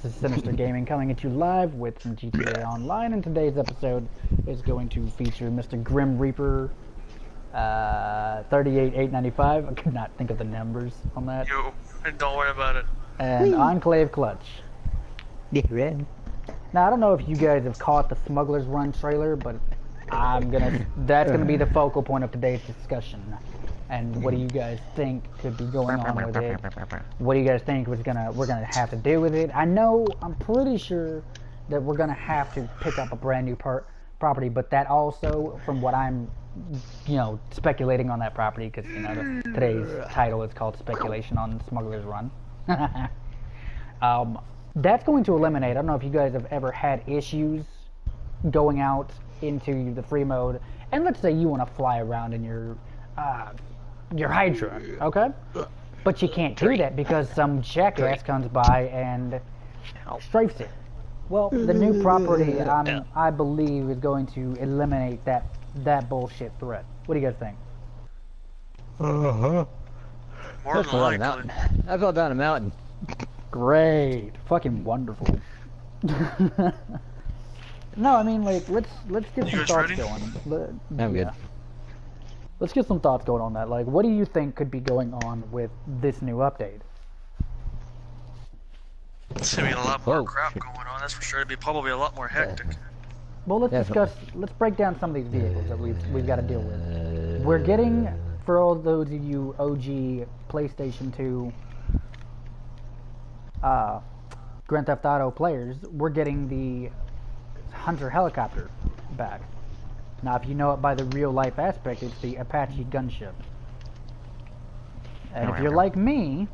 This is Sinister Gaming coming at you live with some GTA Online, and today's episode is going to feature Mr. Grim Reaper 38895. I could not think of the numbers on that. Yo, don't worry about it. And Enclave Clutch. Yeah. Now, I don't know if you guys have caught the Smugglers Run trailer, but that's gonna be the focal point of today's discussion. And what do you guys think could be going on with it? What do you guys think we're gonna have to do with it? I'm pretty sure that we're gonna have to pick up a brand new property, but that also, from what I'm, speculating on that property, because today's title is called Speculation on Smugglers Run. That's going to eliminate. I don't know if you guys have ever had issues going out into the free mode, and let's say you want to fly around in your Hydra, okay? But you can't do that because some jackass comes by and strafes it. Well, the new property, I believe, is going to eliminate that bullshit threat. What do you guys think? More than likely. I fell down a mountain. Great, fucking wonderful. No, I mean, like, let's get some thoughts going. I'm good. Let's get some thoughts going on that. Like, what do you think could be going on with this new update? It's gonna be a lot more crap going on, that's for sure. It'd be probably a lot more hectic. Well, let's break down some of these vehicles that we've got to deal with. We're getting, for all those of you OG PlayStation 2 Grand Theft Auto players, we're getting the Hunter helicopter back. Now, if you know it by the real-life aspect, it's the Apache gunship. And if you're like me,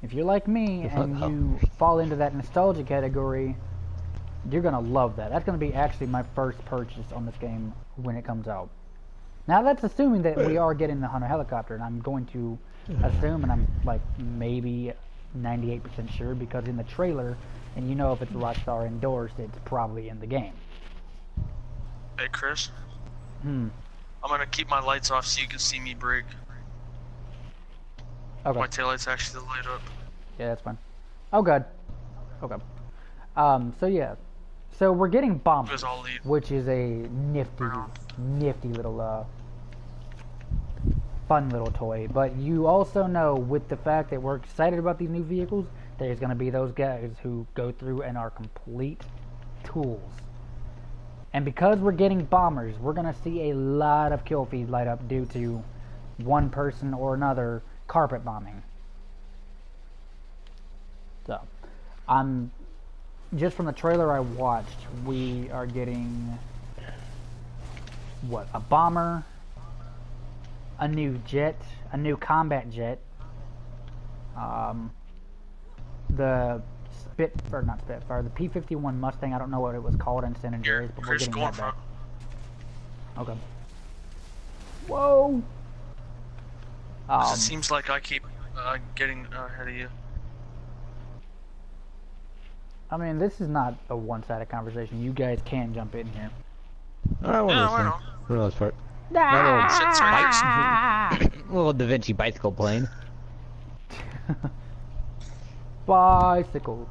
and you fall into that nostalgia category, you're gonna love that. That's gonna be actually my first purchase on this game when it comes out. Now, that's assuming that we are getting the Hunter helicopter, and I'm going to assume, and I'm like maybe 98% sure, because in the trailer, and if it's Rockstar endorsed, it's probably in the game. Hey, Chris. I'm gonna keep my lights off so you can see me brake. Okay. My taillights actually light up. Yeah, that's fine. Oh, good. Okay. So yeah. So we're getting Bombers, which is a nifty little, fun little toy. But you also know, with the fact that we're excited about these new vehicles, there's gonna be those guys who go through and are complete tools. And because we're getting Bombers, we're going to see a lot of kill feeds light up due to one person or another carpet bombing. So, just from the trailer I watched, we are getting, a bomber, a new jet, a new combat jet, the the P-51 Mustang. I don't know what it was called in San Andreas, but we're getting that back. Okay. Whoa! It seems like I keep getting ahead of you. I mean, this is not a one-sided conversation. You guys can jump in here. I want to listen. For the most part. Little Da Vinci bicycle plane. Bicycle,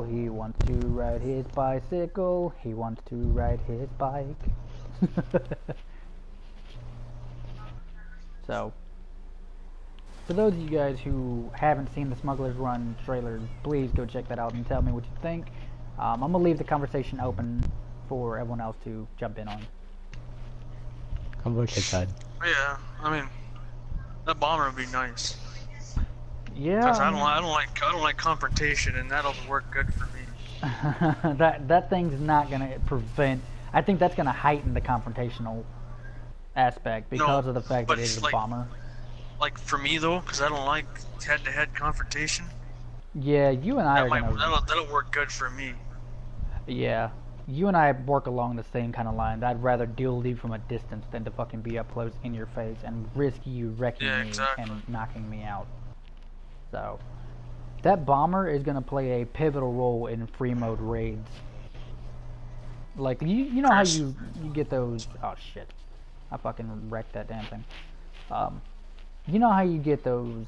he wants to ride his bicycle, he wants to ride his bike. So, for those of you guys who haven't seen the Smugglers Run trailer, please go check that out and tell me what you think. I'm going to leave the conversation open for everyone else to jump in on. Come look inside. Yeah, I mean, that bomber would be nice. Yeah, because I don't like confrontation, and that'll work good for me. that thing's not gonna prevent. I think that's gonna heighten the confrontational aspect because of the fact that it is a bomber. Like for me though, because I don't like head-to-head confrontation. Yeah, you and I that'll work good for me. Yeah, you and I work along the same kind of lines. I'd rather deal with you from a distance than to fucking be up close in your face and risk you wrecking me and knocking me out. So, that bomber is going to play a pivotal role in free mode raids. Like, you know how you get those... Oh, shit. I fucking wrecked that damn thing. You know how you get those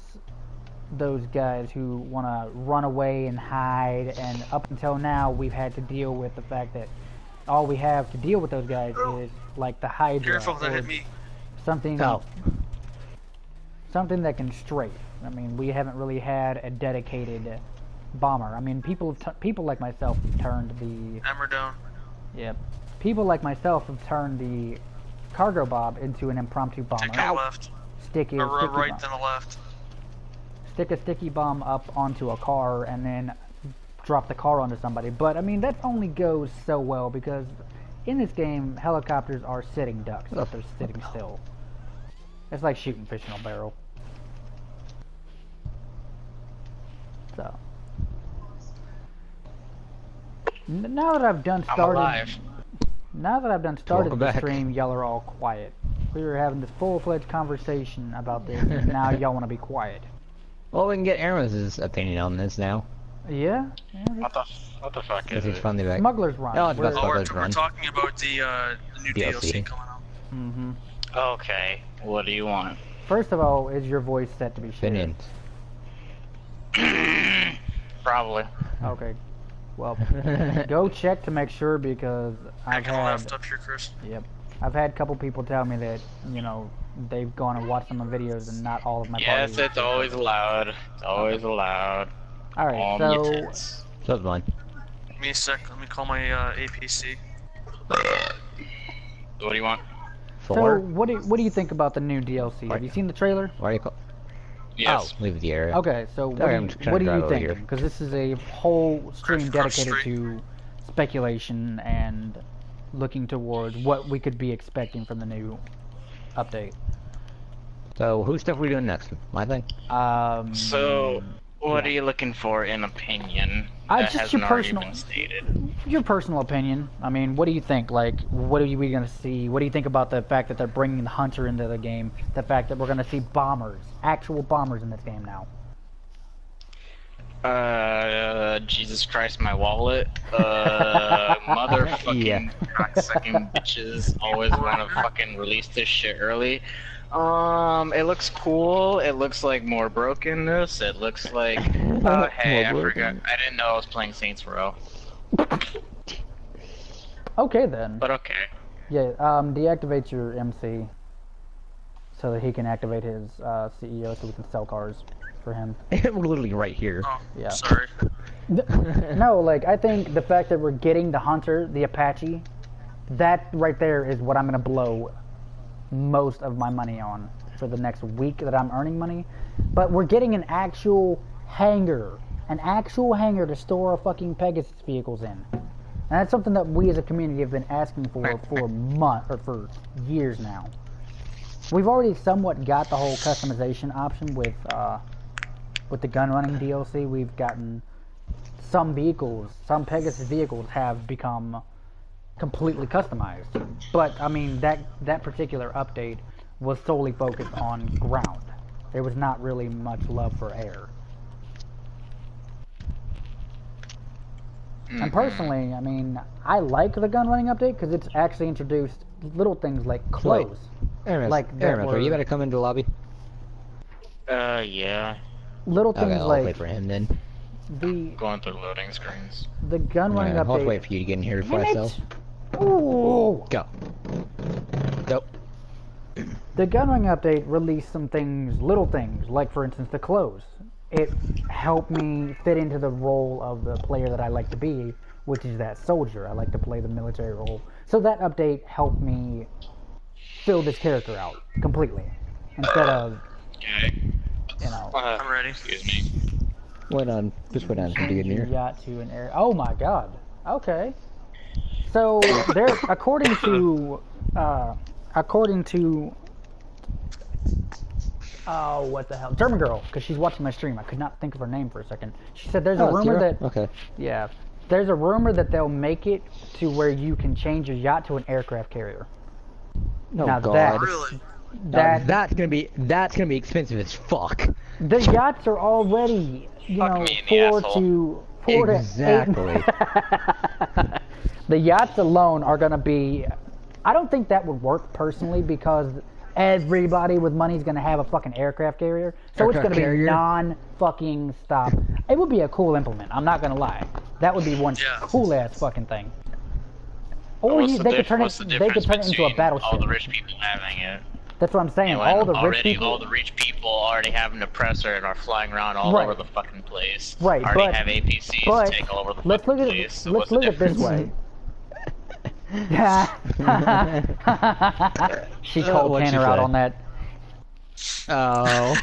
those guys who want to run away and hide, and up until now we've had to deal with the fact that all we have to deal with those guys is like the Hydra Careful, that or hit me. something Oh. something that can strafe. I mean, we haven't really had a dedicated bomber. I mean, people like myself have turned the Hammer down. people like myself have turned the cargo bomb into an impromptu bomber. Take a left. Stick a Or sticky right, bomb. then a left. Stick a sticky bomb up onto a car and then drop the car onto somebody. But I mean, that only goes so well because in this game, helicopters are sitting ducks. If they're sitting still. It's like shooting fish in a barrel. So now that I've done I'm started, alive. now that I've done started Welcome the back. stream, y'all are all quiet. We were having this full-fledged conversation about this, and now y'all want to be quiet. Well, we can get Aaron's opinion on this now. Yeah. What the fuck Because is he's it? finally back. Smugglers Run. Oh, it's about We're- Smugglers We're Run. talking about the new DLC. DLC coming out. Mm-hmm. Okay, what do you want? First of all, is your voice set to be shared? Opinions. Probably. Okay. Well, go check to make sure because I've Back and left had up here, Chris. I've had a couple people tell me that they've gone and watched some of the videos and not all of my Yes, parties. it's always allowed. It's always allowed. All right. All So mutants. So it's mine. Give me a sec. Let me call my APC. What do you want? so 4? what do you think about the new DLC? Have you seen the trailer? Why are you call? Yes. Oh, leave the area. Okay. So what Sorry, are I'm you, just trying what to are you drive over here. thinking? Because this is a whole stream Cross dedicated street. to speculation and looking towards what we could be expecting from the new update. So, whose stuff are we doing next? My thing? So, what are you looking for in opinion that just hasn't your already personal- been stated? Your personal opinion. I mean, what do you think? Like, what are we gonna see? What do you think about the fact that they're bringing the hunter into the game? The fact that we're gonna see bombers, actual bombers in this game now. Jesus Christ, my wallet. Motherfucking Yeah. cocksucking bitches always want to fucking release this shit early. It looks cool. It looks like more brokenness. It looks like, oh hey, I More forgot. broken. I didn't know I was playing Saints Row. Okay then. But okay. Yeah. Deactivate your MC so that he can activate his CEO so we can sell cars for him. We're literally right here. Oh, Yeah. sorry. No, like I think the fact that we're getting the hunter, the Apache, that right there is what I'm gonna blow most of my money on for the next week that I'm earning money. But we're getting an actual hangar to store our fucking Pegasus vehicles in, and that's something that we as a community have been asking for months or for years now. We've already somewhat got the whole customization option with the gun running DLC. We've gotten some vehicles, some Pegasus vehicles have become completely customized. But I mean that particular update was solely focused on ground. There was not really much love for air. And personally, I mean, I like the gun running update because it's actually introduced little things like clothes. Aaron, Like that Aaron, were- you better come into the lobby. Yeah. Little Okay, things I'll wait like for him then. Going through loading screens. the gun running Yeah, I'll update. wait for you to get in here before Damn I it! sell. Ooh. Go. Go. The gun running update released some things, little things, like for instance the clothes. It helped me fit into the role of the player that I like to be, which is that soldier. I like to play the military role. So that update helped me fill this character out completely. Instead of, Okay. you know, I'm ready. Excuse me. Wait on. Just wait on to get in here. yacht to an air. Oh my god. Okay. So there, according to oh, what the hell? German girl, because she's watching my stream. I could not think of her name for a second. She said there's a Oh, rumor Kira? that, Okay. yeah, there's a rumor that they'll make it to where you can change your yacht to an aircraft carrier. No, Now God. that- Really? That's gonna be expensive as fuck. The yachts are already, you Fuck know, me in the four Exactly. to 8. The yachts alone are going to be. I don't think that would work personally because everybody with money is gonna have a fucking aircraft carrier. So Aircraft it's gonna carrier? be non-fucking stop. It would be a cool implement. I'm not gonna lie. That would be one cool ass fucking thing. Or they could turn it into a battleship. All the rich people having it. That's what I'm saying. And All the rich people. All the rich people already have an oppressor and are flying around all over the fucking place. Right, already have APCs to take all over the let's fucking look at place. So let's what's look the at it this way. She called what'd she Tanner out say? on that. Oh.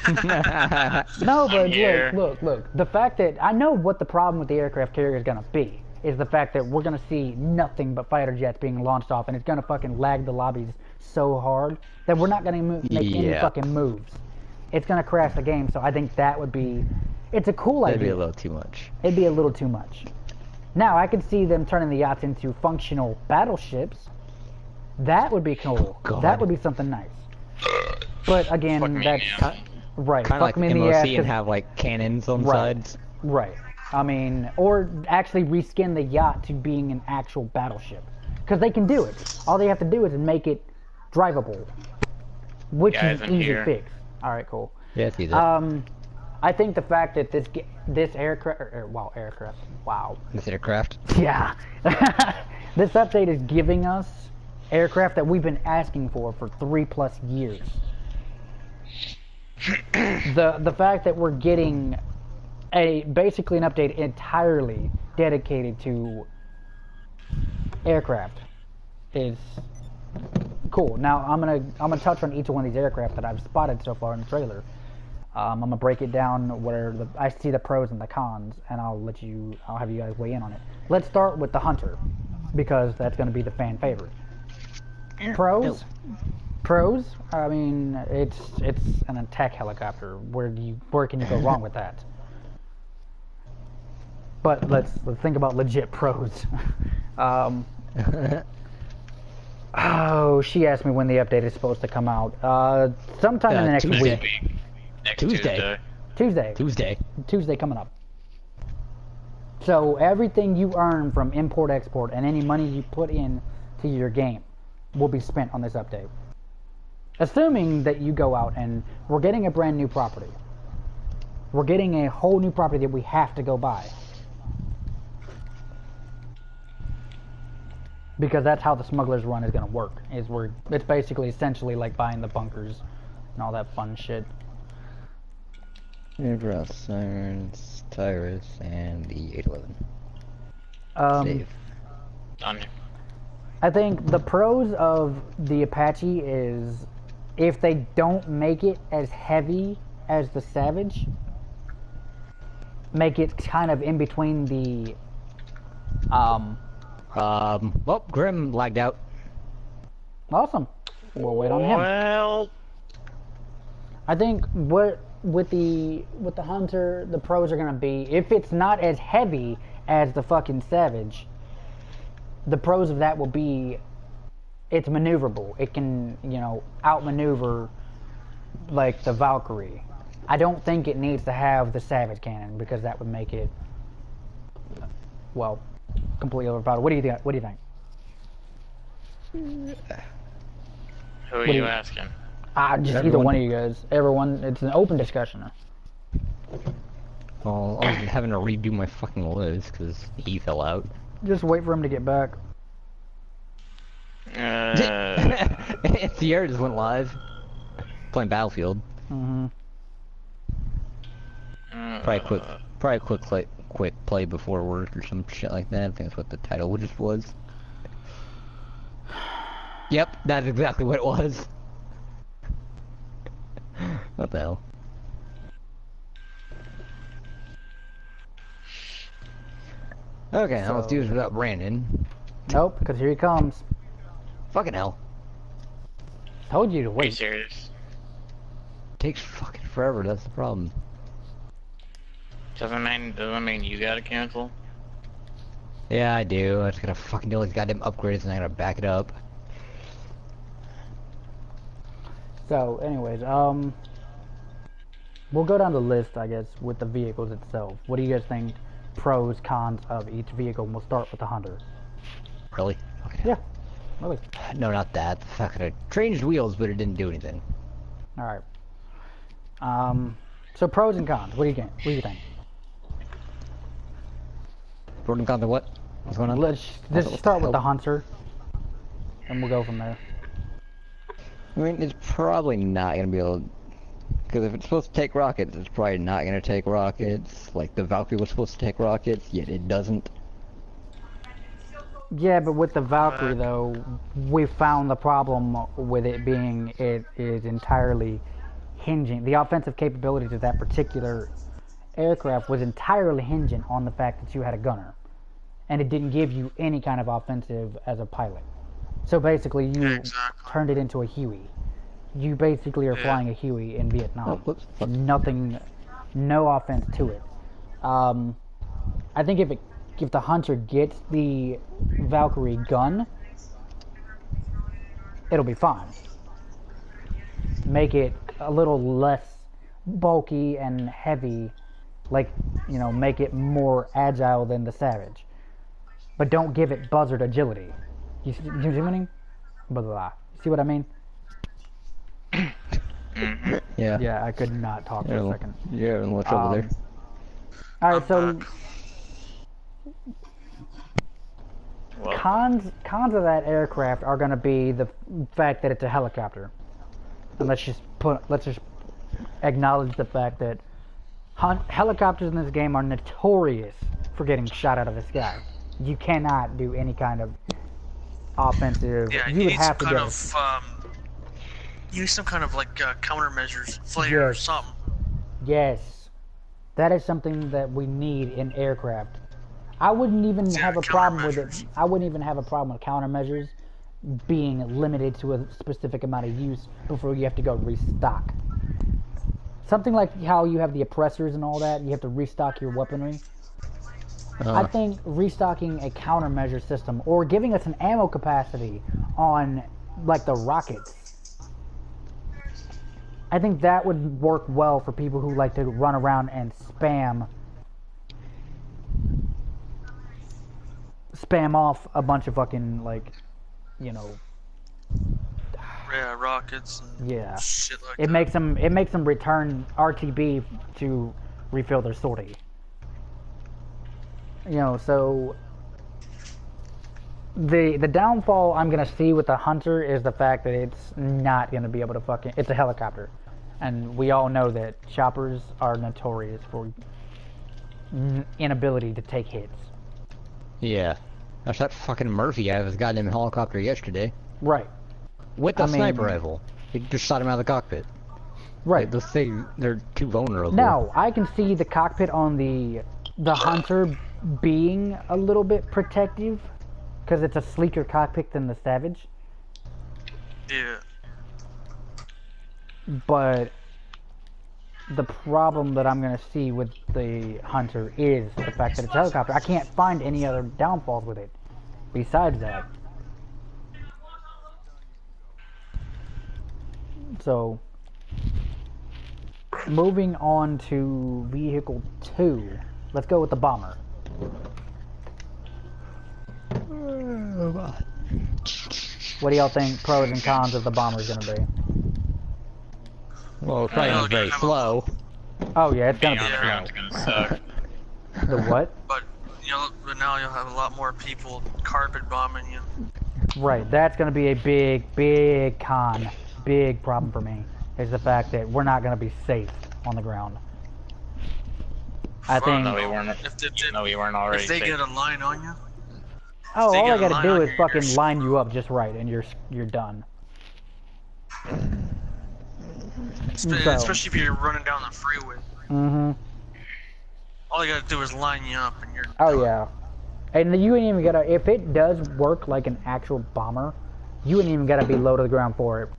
No, but here. look. The fact that I know what the problem with the aircraft carrier is gonna be is the fact that we're gonna see nothing but fighter jets being launched off, and it's gonna fucking lag the lobbies so hard that we're not gonna make any fucking moves. It's gonna crash the game. So I think that would be. It's a cool idea. That'd be a little too much. It'd be a little too much. Now I could see them turning the yachts into functional battleships. That would be cool. God. That would be something nice. But again, that's right. Kind of like me in MOC the ass, and have like cannons on sides. Right. I mean, or actually reskin the yacht to being an actual battleship, because they can do it. All they have to do is make it drivable, which is easy to fix. All right, cool. Yeah, it's easy. I think the fact that this aircraft, wow. This aircraft? Yeah. This update is giving us aircraft that we've been asking for 3+ years. The fact that we're getting basically an update entirely dedicated to aircraft is cool. Now I'm gonna touch on each one of these aircraft that I've spotted so far in the trailer. I'm gonna break it down where I see the pros and the cons, and I'll have you guys weigh in on it. Let's start with the Hunter, because that's gonna be the fan favorite. Pros. I mean, it's an attack helicopter. Where can you go wrong with that? But let's think about legit pros. Oh, she asked me when the update is supposed to come out. Sometime in the next week. Tuesday coming up. So everything you earn from import-export and any money you put in to your game will be spent on this update. Assuming that you go out and we're getting a brand new property. We're getting a whole new property that we have to go buy. Because that's how the Smugglers run is going to work. It's basically essentially like buying the bunkers and all that fun shit. Aircraft, Sirens, Tyrus, and the 811. Save. Done. I think the pros of the Apache is if they don't make it as heavy as the Savage, make it kind of in between the well, Grim lagged out. Awesome. We'll wait on him. Well, I think with the Hunter, the pros are gonna be if it's not as heavy as the fucking Savage. The pros of that will be it's maneuverable. It can, outmaneuver like the Valkyrie. I don't think it needs to have the Savage cannon because that would make it, well, completely overpowered. What do you think? who are you asking? Just Everyone. either one of you guys. Everyone. It's an open discussion. Well, I was having to redo my fucking list because he fell out. Just wait for him to get back. Sierra just went live. Playing Battlefield. Mm-hmm. Probably quick play before work or some shit like that. I think that's what the title just was. Yep, that's exactly what it was. What the hell? Okay, now let's do this without Brandon. Nope, because here he comes. Fucking hell. Told you to Are you wait. serious? Takes fucking forever, that's the problem. Doesn't mean you gotta cancel? Yeah, I do. I just gotta fucking do all these goddamn upgrades and I gotta back it up. So, anyways, we'll go down the list, I guess, with the vehicles itself. What do you guys think? Pros, cons of each vehicle. We'll start with the Hunter. Really? Okay. Yeah. Really? No, not that. The fact that it changed wheels, but it didn't do anything. Alright. So pros and cons. What do you think? What do you think? Pros and cons of what? What's going on? Let's just start with the Hunter, and we'll go from there. I mean, it's probably not gonna be able to, because if it's supposed to take rockets, it's probably not gonna take rockets. Like the Valkyrie was supposed to take rockets, yet it doesn't. Yeah, but with the Valkyrie though, we found the problem with it being it is entirely hinging. The offensive capabilities of that particular aircraft was entirely hinging on the fact that you had a gunner, and it didn't give you any kind of offensive as a pilot. So basically, you turned it into a Huey. You basically are flying a Huey in Vietnam. Nothing, no offense to it. I think if the Hunter gets the Valkyrie gun, it'll be fine. Make it a little less bulky and heavy, like, you know, make it more agile than the Savage. But don't give it buzzard agility. You see what I mean? Blah, blah, blah. See what I mean? Yeah. Yeah, I could not talk for a second. Yeah, and what's over there? Alright, so cons of that aircraft are going to be the fact that it's a helicopter. And let's just acknowledge the fact that helicopters in this game are notorious for getting shot out of the sky. You cannot do any kind of offensive. Yeah, you would have to use some kind of like countermeasures, flare or something. Yes, that is something that we need in aircraft. I wouldn't even have a problem with it. I wouldn't even have a problem with countermeasures being limited to a specific amount of use before you have to go restock. Something like how you have the oppressors and all that, you have to restock your weaponry. I think restocking a countermeasure system or giving us an ammo capacity on like the rockets, I think that would work well for people who like to run around and spam off a bunch of fucking, like, you know, rockets and shit like that. It makes them return RTB to refill their sortie. You know, so the downfall I'm gonna see with the Hunter is the fact that it's not gonna be able to it's a helicopter, and we all know that choppers are notorious for inability to take hits. Yeah, that's that fucking Murphy out of his goddamn helicopter yesterday. Right. With a sniper rifle. He just shot him out of the cockpit. Right. Those things, they're too vulnerable. Now, I can see the cockpit on the Hunter being a little bit protective, because it's a sleeker cockpit than the Savage. Yeah. But the problem that I'm going to see with the Hunter is the fact that it's a helicopter. I can't find any other downfalls with it besides that. So, moving on to Vehicle 2. Let's go with the Bomber. What do y'all think pros and cons of the Bomber is going to be? Well, it's probably very slow. Oh yeah, it's going to be slow. It's gonna suck. The what? But now you'll have a lot more people carpet bombing you. Right, that's going to be a big con. Big problem for me is the fact that we're not going to be safe on the ground. I think. No, we weren't. We weren't already. If they safe. get a line on you. Oh, all I got to do is fucking line you up just right, and you're done. Especially if you're running down the freeway. Mm-hmm. All you got to do is line you up, and you're. Oh yeah, and you ain't even gotta. If it does work like an actual bomber, you ain't even gotta be low to the ground for it.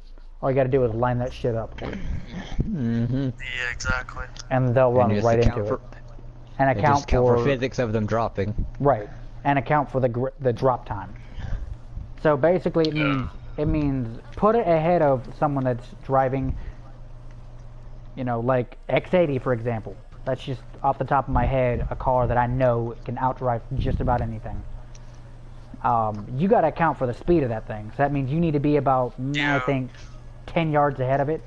All you gotta do is line that shit up. Mm-hmm. Yeah, exactly. And they'll run right into it. And account for physics of them dropping. Right, and account for the drop time. So basically, it means put it ahead of someone that's driving. You know, like X80 for example. That's just off the top of my head a car that I know can outdrive just about anything. you got to account for the speed of that thing. So that means you need to be about, I think, 10 yards ahead of it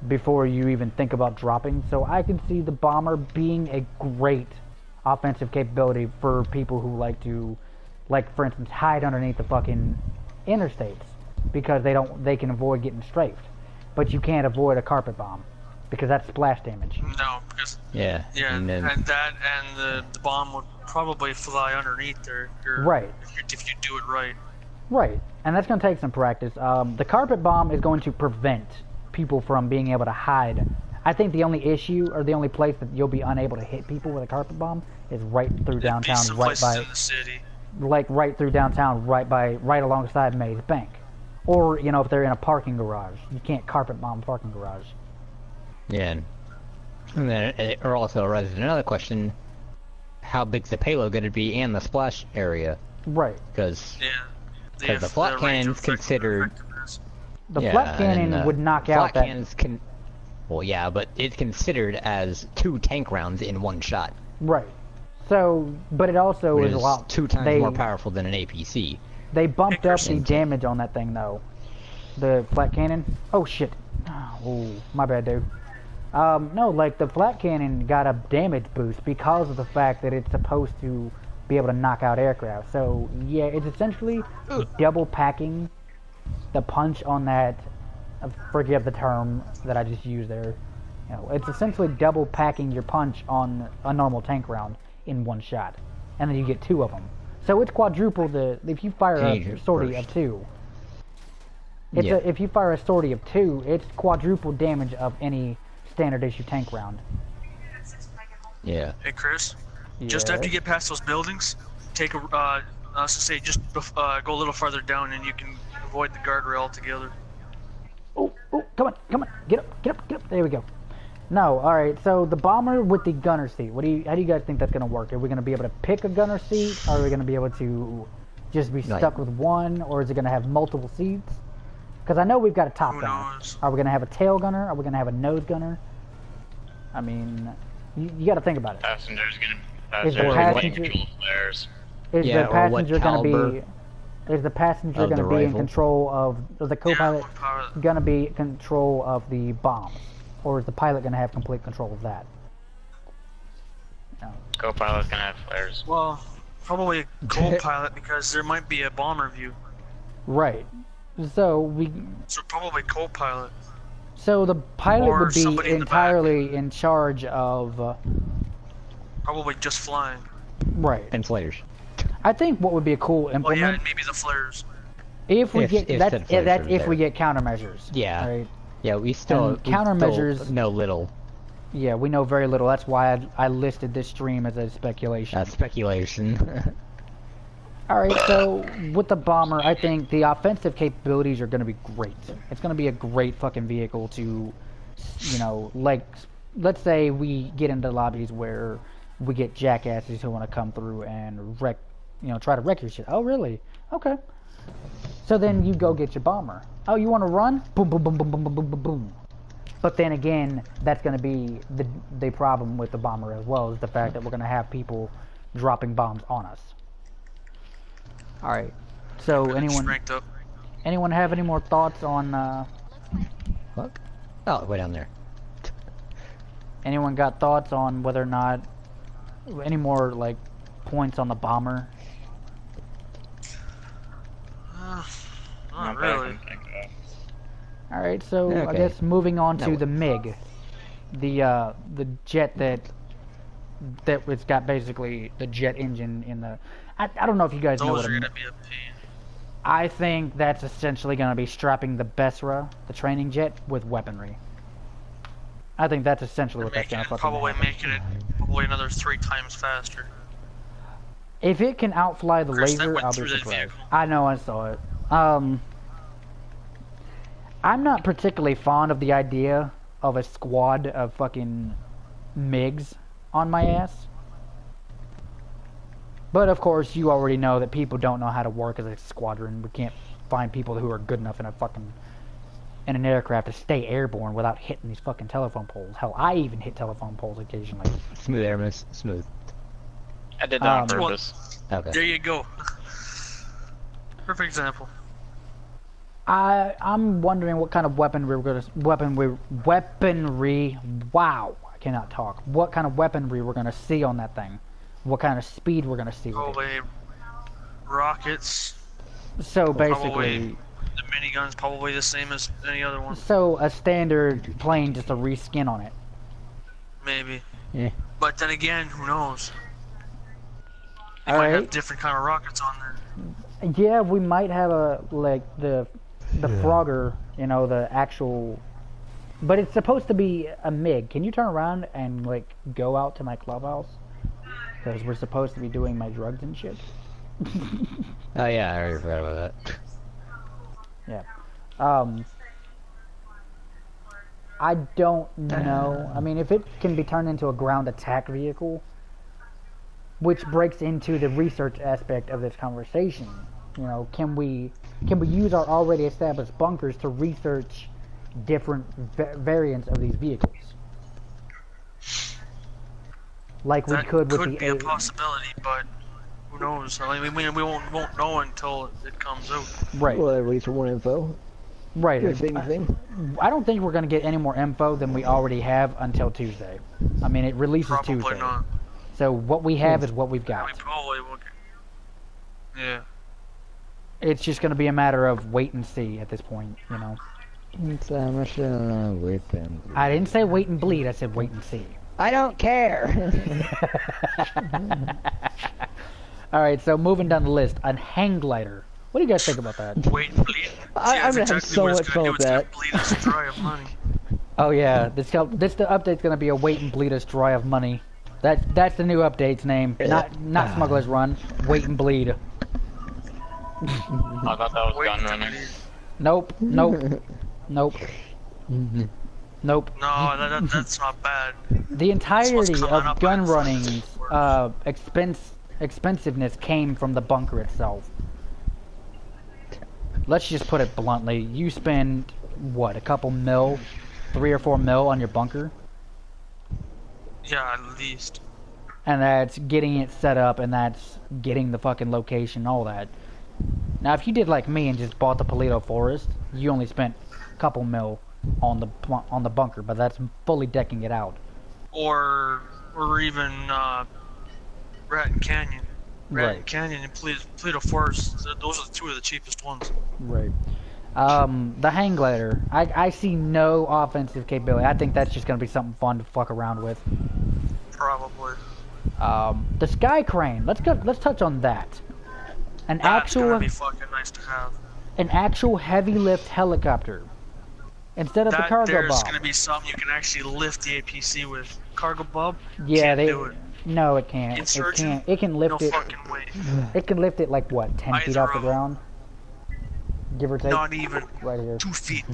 before you even think about dropping. So I can see the bomber being a great offensive capability for people who like to, like for instance, hide underneath the fucking interstates because they can avoid getting strafed. But you can't avoid a carpet bomb because that's splash damage. No, because Yeah. and the bomb would probably fly underneath there. Right. If you do it right. Right, and that's going to take some practice. The carpet bomb is going to prevent people from being able to hide. I think the only issue, or the only place that you'll be unable to hit people with a carpet bomb is right through downtown, right by, in the city. like right through downtown, right alongside Maze Bank, or you know if they're in a parking garage, you can't carpet bomb a parking garage. Yeah, and then it also arises another question: how big's the payload going to be and the splash area? Right. Because Yeah. the flat cannon's considered. The flat cannon would knock out that. Flat cannons can. Well, yeah, but it's considered as 2 tank rounds in one shot. Right. So, but it also Which is a lot. 2 times more powerful than an APC. They bumped up the damage on that thing though. The flat cannon. Oh shit. Oh, my bad, dude. No, like the flat cannon got a damage boost because of the fact that it's supposed to be able to knock out aircraft. So yeah, it's essentially double packing the punch on that. Forgive the term that I just used there. You know, it's essentially double packing your punch on a normal tank round in one shot, and then you get 2 of them. So it's quadruple the. If you fire a sortie of 2, it's if you fire a sortie of 2, it's quadruple damage of any standard issue tank round. Yeah. Hey Chris, just after you get past those buildings, take a just go a little farther down, and you can avoid the guardrail altogether. Oh, come on, get up. There we go. No, all right. So the bomber with the gunner seat. How do you guys think that's gonna work? Are we gonna be able to pick a gunner seat? Or are we gonna be able to just be stuck with one, or is it gonna have multiple seats? Because I know we've got a top gunner. Are we gonna have a tail gunner? Are we gonna have a nose gunner? I mean, you got to think about it. Passenger's gonna. Is the passenger gonna be? Is the passenger gonna be in control of? Is the co-pilot gonna be in control of the bombs, or is the pilot gonna have complete control of that? No. Co-pilot's gonna have flares. Well, probably a co-pilot because there might be a bomber view. Right. So probably co-pilot. So the pilot would be entirely in charge of. Probably just flying. Right. And flares. I think what would be a cool implement. Oh yeah, and maybe the flares. If we get if we get countermeasures. Yeah. Right. Yeah, we still countermeasures. Know little. Yeah, we know very little. That's why I listed this stream as a speculation. Speculation. Alright, so with the bomber, I think the offensive capabilities are going to be great. It's going to be a great fucking vehicle to, you know, like, let's say we get into lobbies where we get jackasses who want to come through and wreck, you know, try to wreck your shit. Oh, really? Okay. So then you go get your bomber. Oh, you want to run? Boom, boom, boom, boom, boom, boom, boom, boom, boom. But then again, that's going to be the problem with the bomber as well, is the fact that we're going to have people dropping bombs on us. Alright, so anyone have any more thoughts on, Fuck? Oh, way down there. Anyone got thoughts on whether or not, any more, like, points on the bomber? Not really. Alright, so I guess moving on to the MiG. The jet it's got basically the jet engine in the... I don't know if you guys know what Those are gonna be a pain. I think that's essentially going to be strapping the Bessra, the training jet, with weaponry. I think that's essentially what that's going to fucking probably making it probably another 3 times faster. If it can outfly the laser, I'll be surprised. I know, I saw it. I'm not particularly fond of the idea of a squad of fucking MiGs on my ass. But of course, you already know that people don't know how to work as a squadron. We can't find people who are good enough in an aircraft to stay airborne without hitting these fucking telephone poles. Hell, I even hit telephone poles occasionally. Smooth air miss, smooth. I did that on Well, purpose. Okay. There you go. Perfect example. I'm wondering what kind of weaponry wow, I cannot talk. What kind of weaponry we're gonna see on that thing. What kind of speed we're gonna see with it. Probably rockets. So Probably basically, the minigun's probably the same as any other one. so a standard plane, just a reskin on it. Maybe. Yeah. But then again, who knows? They All might right. have different kind of rockets on there. Yeah, we might have the Frogger, you know, the actual. But it's supposed to be a MiG. Can you turn around and like go out to my clubhouse? Because we're supposed to be doing my drugs and shit. Oh yeah, I already forgot about that. Yeah. I don't know. I mean, if it can be turned into a ground attack vehicle, which breaks into the research aspect of this conversation. You know, can we use our already established bunkers to research different variants of these vehicles? Like we That could with could the be a possibility, but who knows? I mean, we won't know until it comes out. right. Well, at least for more info. Right. Same thing. I don't think we're going to get any more info than we already have until Tuesday. I mean, it releases Probably Tuesday. not. So what we have is what we've We got. probably will. Yeah. It's just going to be a matter of wait and see at this point, you know. It's much with them. I didn't say wait and bleed, I said wait and see. I don't care. Alright, so moving down the list, a hang glider. What do you guys think about that? Wait and bleed. I'm gonna have so much fun with that. It's gonna bleed us dry of money. Oh yeah, this the update's going to be a wait and bleed us dry of money. That's the new update's name. Not Smugglers Run, wait and bleed. I thought that was Wait gun and running. bleed. Nope. Nope. Nope. No, that's not bad. The entirety coming of up gun on running's expensiveness came from the bunker itself. Let's just put it bluntly. You spend, what, a couple mil? 3 or 4 mil on your bunker? Yeah, at least. And that's getting it set up, and that's getting the fucking location, all that. Now, if you did like me and just bought the Paleto Forest, you only spent a couple mil on the bunker, but that's fully decking it out. Or even Ratton Canyon. Ratton Right. Canyon and Paleto Forest. Those are two of the cheapest ones. Right. The hang glider. I see no offensive capability. I think that's just gonna be something fun to fuck around with. Probably. The sky crane. Let's touch on that. That's gonna be fucking nice to have. An actual heavy lift helicopter instead of the That cargo there's bomb. gonna be something you can actually lift the APC with. Cargo Bob? Yeah, Can't they. do it. No, it can't. Insurgent? It can lift No it. fucking way. It can lift it like what, 10 feet Either off the of 'em. ground, give or take. Not even Right here. 2 feet.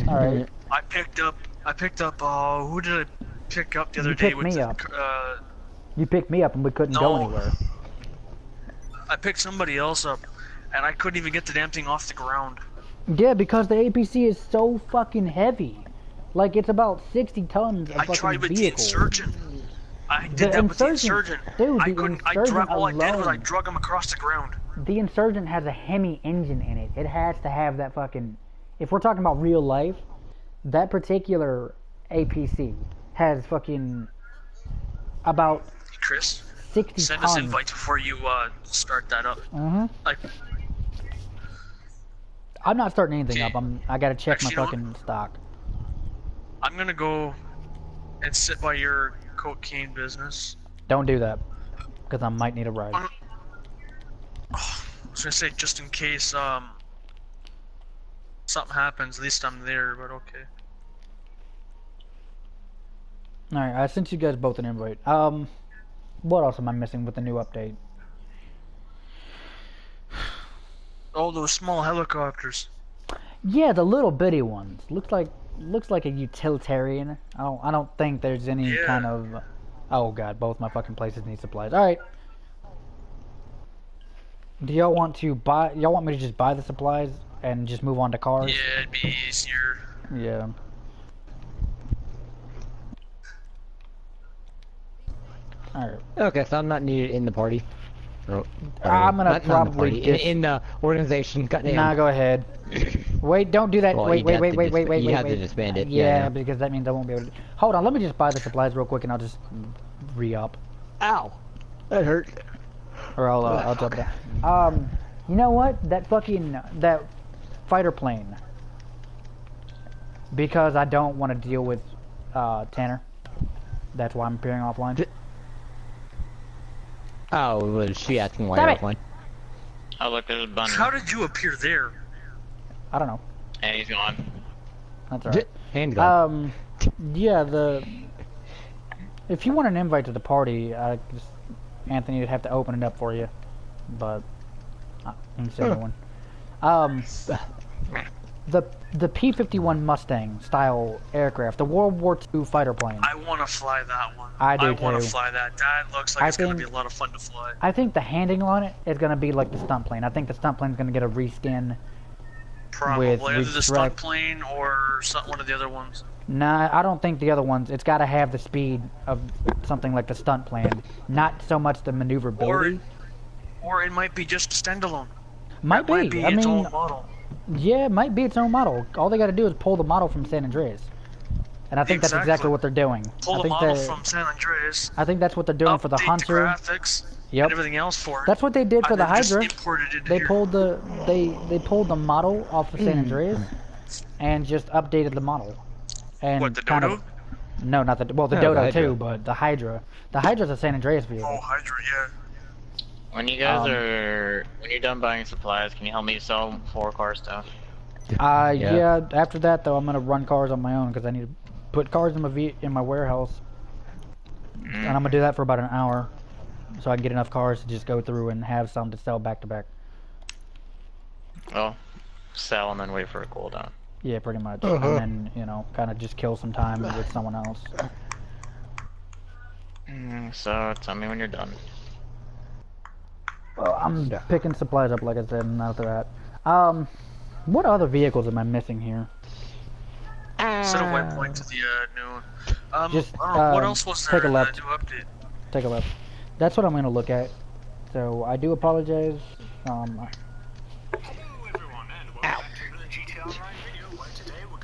All right. I picked up. Who did I pick up the other You day picked with me the? up. You picked me up and we couldn't go No. anywhere. I picked somebody else up, and I couldn't even get the damn thing off the ground. Yeah, because the APC is so fucking heavy. Like it's about 60 tons of I fucking tried with the vehicle. Insurgent. I did that with the Insurgent. Dude, I the couldn't. Insurgent All I did was I alone. drug him across the ground. The Insurgent has a Hemi engine in it. It has to have that fucking. If we're talking about real life, that particular APC has fucking about Chris, 60 send tons. us invites before you start that up. Like, I'm not starting anything Okay. up. I gotta check Actually, my you know fucking stock. I'm gonna go and sit by your cocaine business. Don't do that, because I might need a ride. I was gonna say just in case something happens. At least I'm there. But okay. All right, I sent you guys both an invite. What else am I missing with the new update? Oh, those small helicopters. Yeah, the little bitty ones. Looks like a utilitarian. I don't think there's any Yeah. kind of. Oh god, both my fucking places need supplies. All right. Do y'all want to buy? Y'all want me to just buy the supplies and just move on to cars? Yeah, it'd be easier. Yeah. Alright. Okay, so I'm not needed in the party. Or, I'm gonna not in the probably party, in the organization. Goddamn. Nah, go ahead. Wait, don't do that. Well, wait, you'd wait, have wait, to wait, wait, wait, you'd wait, have to wait. disband it. Yeah, Yeah, I know. because that means I won't be able to. Hold on, let me just buy the supplies real quick and I'll just re-up. Ow! That hurt. Or I'll jump down. You know what? That fighter plane. Because I don't want to deal with Tanner. That's why I'm appearing offline. Oh, was she asking why Stop you're it! offline? Oh look, there's a bunny. How did you appear there? I don't know. And he's gone. That's alright. Hand gun. Yeah, if you want an invite to the party, Anthony would have to open it up for you. But you can send me one. The P-51 Mustang style aircraft, the World War II fighter plane. I want to fly that one. I do want too. to fly that. That looks like it's going to be a lot of fun to fly. I think the handling on it is going to be like the stunt plane. I think the stunt plane's going to get a reskin. Probably either the with stunt plane or one of the other ones. Nah, I don't think the other ones. It's got to have the speed of something like the stunt plane, not so much the maneuverability. Or it might be just a standalone. Might Might be. be I its mean, own model. yeah, it might be its own model. All they got to do is pull the model from San Andreas, and I think that's exactly Exactly. what they're doing. Pull I the think model from San Andreas. I think that's what they're doing for the Update Hunter. the graphics Yep. and everything else for it. That's what they did for and the then just Hydra. imported it They here. pulled they pulled the model off of San Andreas and just updated the model. And What, the kind Dodo? of, no, not the well, the No, Dodo the Hydra. too, but the Hydra. The Hydra's a San Andreas vehicle. Oh, Hydra, yeah. When you guys when you're done buying supplies, can you help me sell 4 car stuff? Yeah. After that though, I'm gonna run cars on my own because I need to put cars in my warehouse, and I'm gonna do that for about an hour, so I can get enough cars to just go through and have some to sell back to back. Well, sell and then wait for a cooldown. Yeah, pretty much, and then kind of just kill some time with someone else. So tell me when you're done. Well, I'm picking supplies up, like I said, and after that. What other vehicles am I missing here? Set a waypoint to the noon. Just, what else was there take a in left. the new update? Take a look. That's what I'm going to look at. So, I do apologize.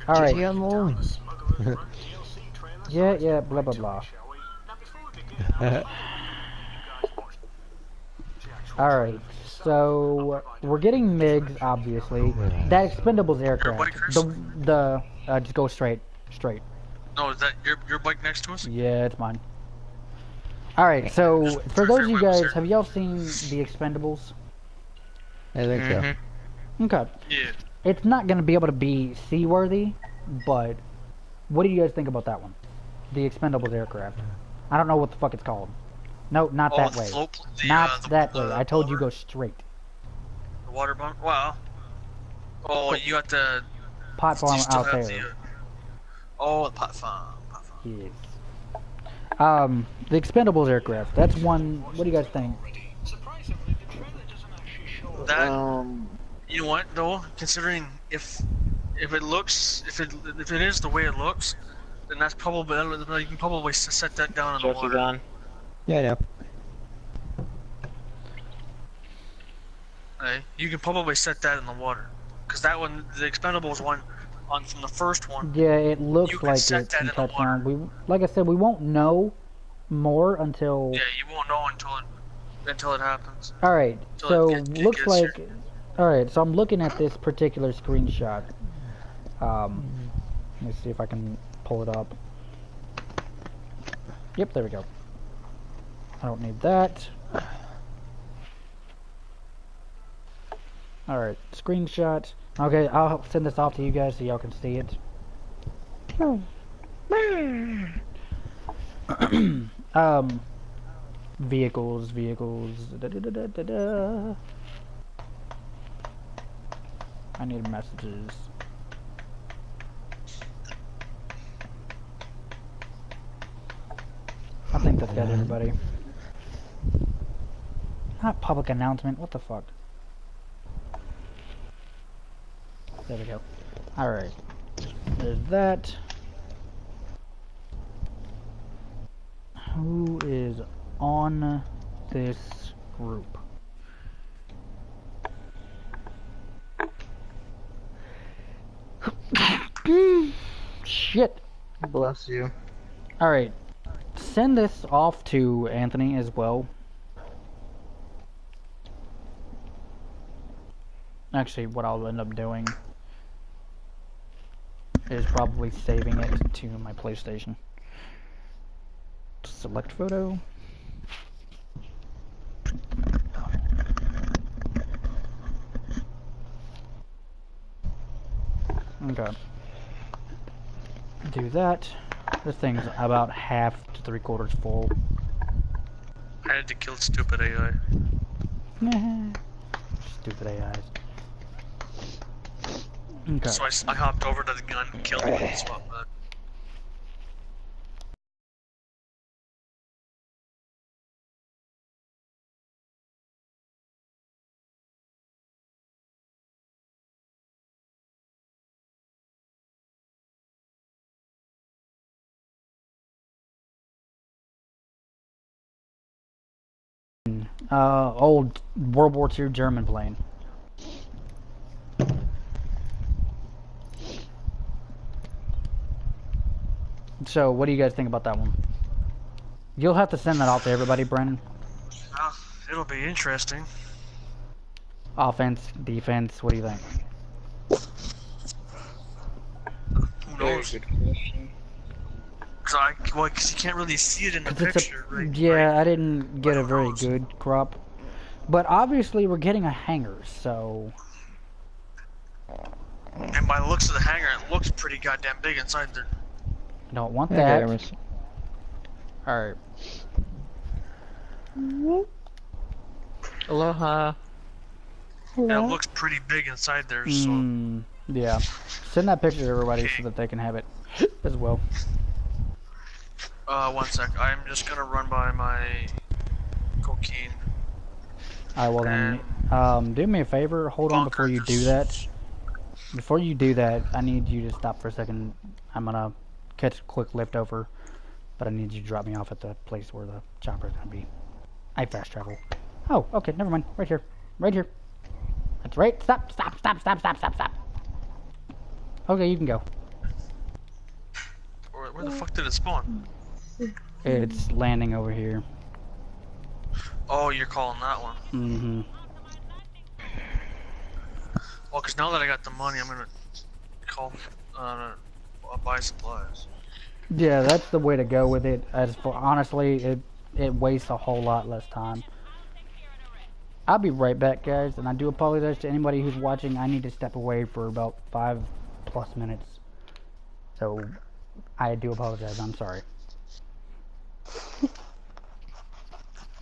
Alright. Yeah, blah, blah, blah. Alright, so we're getting MiGs, obviously. That Expendables aircraft. buddy, Chris? Just go straight. No, is that your bike next to us? Yeah, it's mine. Alright, so for those of you Fairway was guys, here. have y'all seen the Expendables? I think so. Okay. Yeah. It's not going to be able to be seaworthy, but what do you guys think about that one? The Expendables aircraft. I don't know what the fuck it's called. No, not that the way. float, Not that way. the I told you blower? go straight. The water bomb? Wow. Oh, you got the... Pot you farm still out have there. the... the pot farm. Yes. The Expendables aircraft. That's one. What do you guys think? That... You know what, though? Considering if it looks... If it is the way it looks, then that's probably... You can probably set that down in the Jesse's water. on. Yeah, I know. Hey, you can probably set that in the water. Because that one, the Expendables one, from the first one, Yeah, it looks You can like set it's that in in the touchdown. Like I said, we won't know more until. yeah, you won't know until it happens. All right. Until So it looks gets like. here. All right. So I'm looking at this particular screenshot. Let me see if I can pull it up. Yep, there we go. I don't need that. Alright, screenshot. Okay, I'll send this off to you guys so y'all can see it. Vehicles. Da. I need messages. I think that's got everybody. Not public announcement, what the fuck? There we go. Alright. There's that. Who is on this group. Shit. Bless you. Alright. Send this off to Anthony as well. Actually, what I'll end up doing is probably saving it to my PlayStation. Select photo. Okay. Do that. This thing's about half to 3/4 full. I had to kill stupid AI. Stupid AIs. Okay. So I hopped over to the gun and killed it and swapped back. Old World War II German plane. So, what do you guys think about that one? You'll have to send that off to everybody, Brennan. It'll be interesting. Offense, defense, what do you think? Who knows? Because you can't really see it in the picture, right? Yeah, I didn't get a very good crop. But obviously we're getting a hangar, so... And by the looks of the hangar, it looks pretty goddamn big inside there. I don't want that. Alright. Aloha. And it looks pretty big inside there, so... Yeah. Send that picture to everybody so that they can have it as well. 1 sec. I'm just gonna run by my cocaine. Alright, well then, do me a favor, hold on before you do that. Before you do that, I need you to stop for a second. I'm gonna catch a quick lift over, but I need you to drop me off at the place where the chopper's gonna be. I fast travel. Oh, okay, never mind. Right here. Right here. That's right. Stop, stop, stop, stop, stop, stop, stop. Okay, you can go. Where the fuck did it spawn? It's landing over here. Oh, you're calling that one. Mm-hmm. Well, because now that I got the money, I'm gonna call, buy supplies. Yeah, that's the way to go with it. As for honestly, it wastes a whole lot less time. I'll be right back, guys, and I do apologize to anybody who's watching. I need to step away for about 5+ minutes. So, I do apologize. I'm sorry.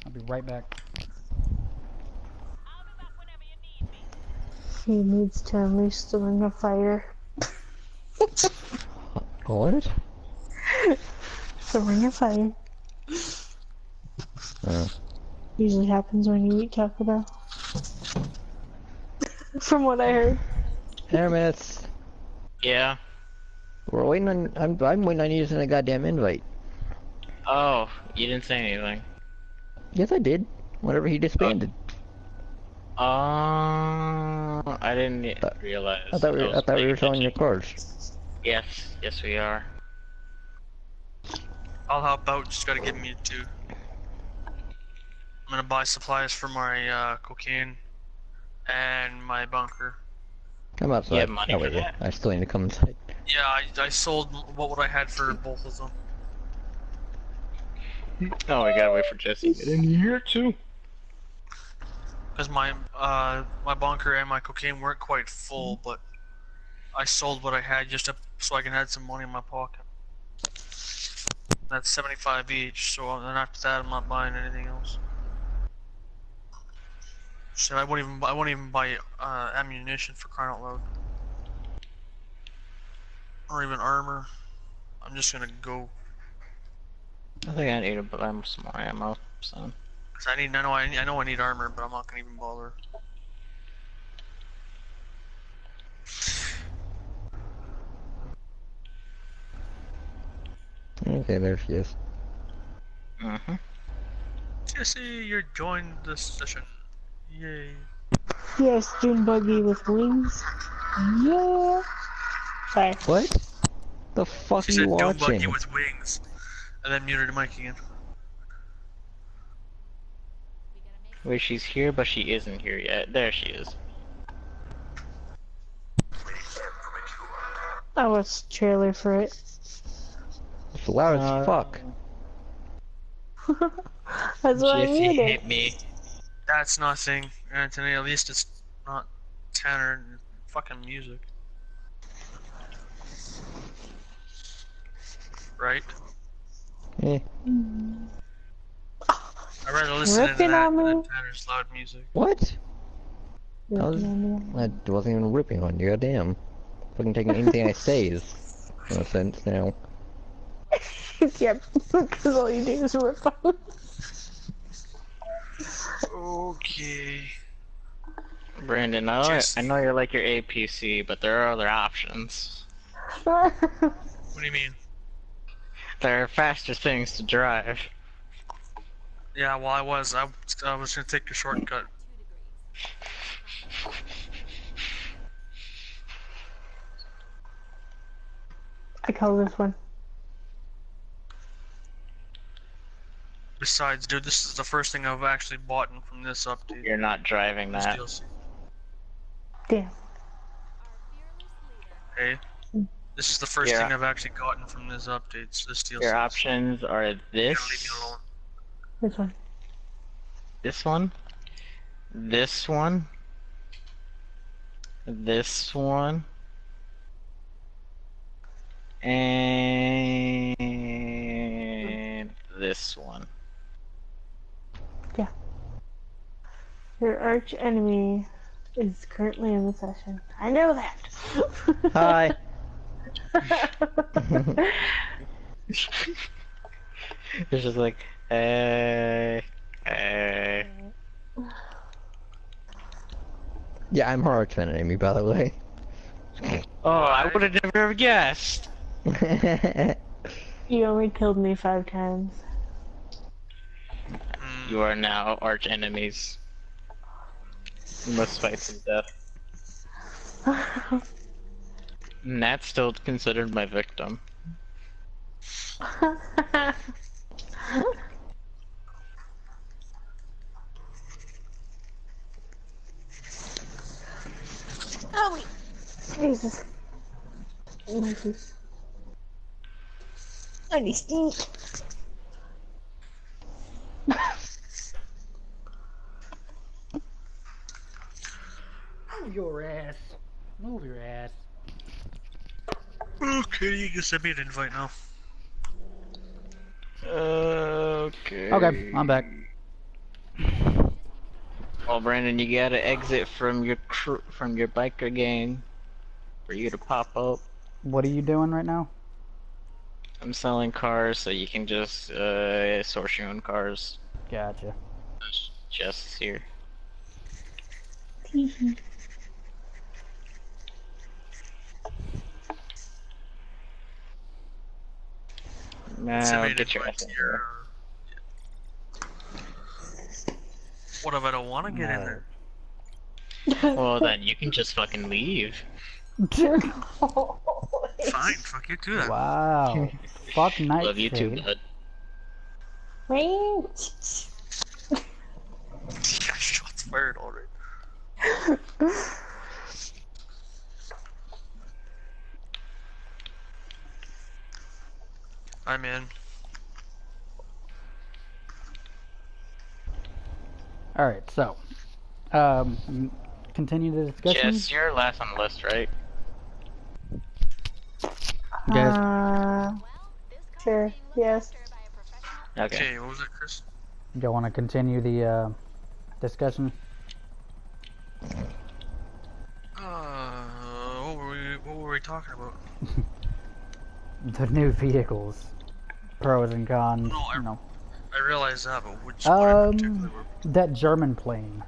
I'll be right back. He needs to unleash the ring of fire. What? The ring of fire. Usually happens when you eat Taco Bell. From what I heard. Hermits. Yeah. We're waiting on. I'm waiting on you to send a goddamn invite. Oh, you didn't say anything. Yes, I did. Whenever he disbanded. I didn't realize. I thought we were selling your cars. Yes, yes we are. I'll help out, just gotta give me 2. I'm gonna buy supplies for my cocaine and my bunker. Come outside. You have money for that? I still need to come inside. Yeah, I sold what I had for both of them. Oh, we gotta wait for Jesse to get in here too. Because my bunker and my cocaine weren't quite full, but I sold what I had just so I can have some money in my pocket. That's 75 each, so then after that I'm not buying anything else. Shit, I won't even buy ammunition for crying out loud. Or even armor. I'm just gonna go. I think I need to buy some more ammo, so. Cause I know I need armor, but I'm not gonna even bother. Okay, there she is. Jesse, you're joined the session. Yay. Yes, Dune buggy with wings. Yeah. Sorry. What? The fuck She are you said Doom Buggy watching? with wings. And then muted her mic again. Wait, she's here, but she isn't here yet. There she is. I watched the trailer for it. It's loud as fuck. That's why I Jesse muted it. hit me. That's nothing, Anthony. At least it's not Tanner and fucking music. Right? Eh. I'd rather listen to Ripping that on me. than Tanner's loud music. What? I Ripping wasn't even ripping on you, goddamn. Fucking taking anything I say is in a sense now. Yep, because all you do is rip on. Okay. Brandon, I know you're like your APC, but there are other options. What do you mean? There are faster things to drive. Yeah, well, I was gonna take a shortcut. I call this one. Besides, dude, this is the first thing I've actually bought from this update. You're not driving This that. DLC. Damn. Hey, this is the first Yeah. thing I've actually gotten from this update. So this DLC. Your options are You gotta leave me alone. This one. this one, this one, this one, and this one. Your arch enemy is currently in the session. I know that. Hi. It's just like, hey. Yeah, I'm her arch enemy, by the way. Oh, I would have never guessed. You only killed me 5 times. You are now arch enemies. You must fight to the death. And that's still considered my victim. Oh wait. Jesus. Jesus. I need stink. Move your ass. Move your ass. Okay, you can send me an invite now. Okay. Okay, I'm back. Well, Brandon, you gotta exit from your biker gang for you to pop up. What are you doing right now? I'm selling cars, so you can just source your own cars. Gotcha. Jess is here. Send Now me an get your invite ass to in your. here. What if I don't want to get in there? Well, then you can just fucking leave. Fine, fuck you too then. Wow. Fuck Nightshade. Love you too, bud. Wait. Yeah, shots fired already. I'm in. Alright, so. Continue the discussion. Jess, you're last on the list, right? You guys, Sure. Yes. Okay. Okay, what was it, Chris? you want to continue the discussion? What were we talking about? The new vehicles. Pros and cons, No, you know. I realize that, but which one in particular? That German plane.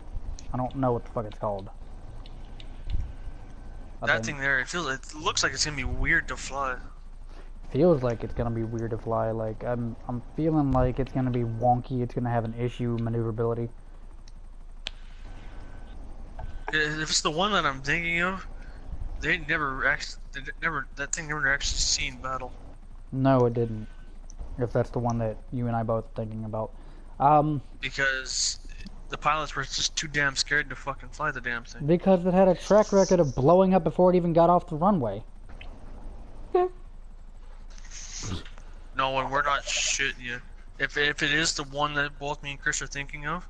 I don't know what the fuck it's called. That thing there, it looks like it's gonna be weird to fly. feels like it's gonna be weird to fly. Like I'm feeling like it's gonna be wonky. It's gonna have an issue maneuverability. If it's the one that I'm thinking of, that thing never actually seen battle. No, it didn't. If that's the one that you and I both thinking about. Because the pilots were just too damn scared to fucking fly the damn thing. Because it had a track record of blowing up before it even got off the runway. No, and we're not shitting you. If it is the one that both me and Chris are thinking of,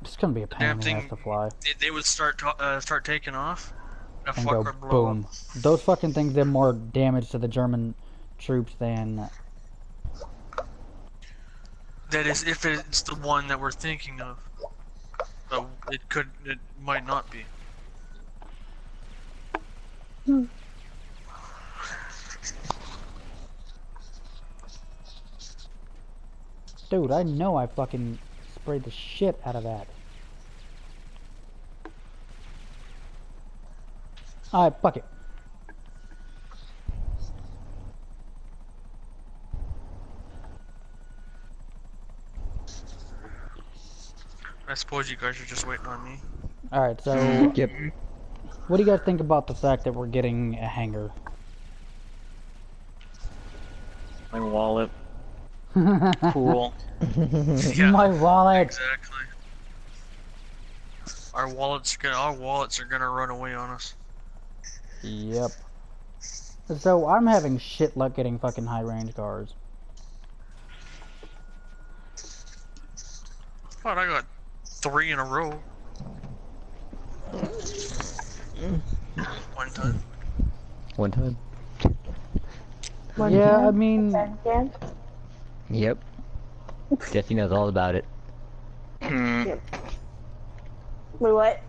It's gonna be a pain in the ass to fly. they would start taking off. And And go boom. Those fucking things did more damage to the German troops than... That is, if it's the one that we're thinking of. But it might not be. Dude, I know I fucking sprayed the shit out of that. Alright, fuck it. I suppose you guys are just waiting on me. Alright, so... Yep. What do you guys think about the fact that we're getting a hangar? My wallet. Cool. Yeah, My wallet! exactly. Our wallets are gonna run away on us. Yep. So, I'm having shit luck getting fucking high-range cars. But I got 3 in a row. One time. One time. Yeah, I mean... Again? Yep. Jesse knows all about it. Yep. Wait, what?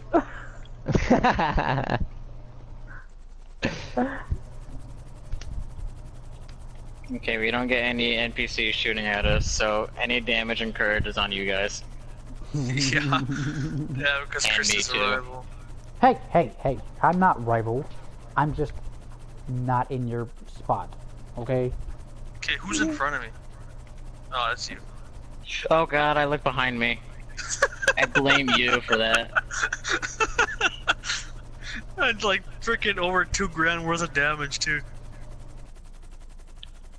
Okay, we don't get any NPCs shooting at us, so any damage incurred is on you guys. Yeah. Yeah, because And Chris me is a too. rival. Hey, I'm not rival. I'm just not in your spot, okay? Okay, who's in front of me? Oh, that's you. Oh god, I look behind me. I blame you for that. I'd like freaking over $2,000 worth of damage too.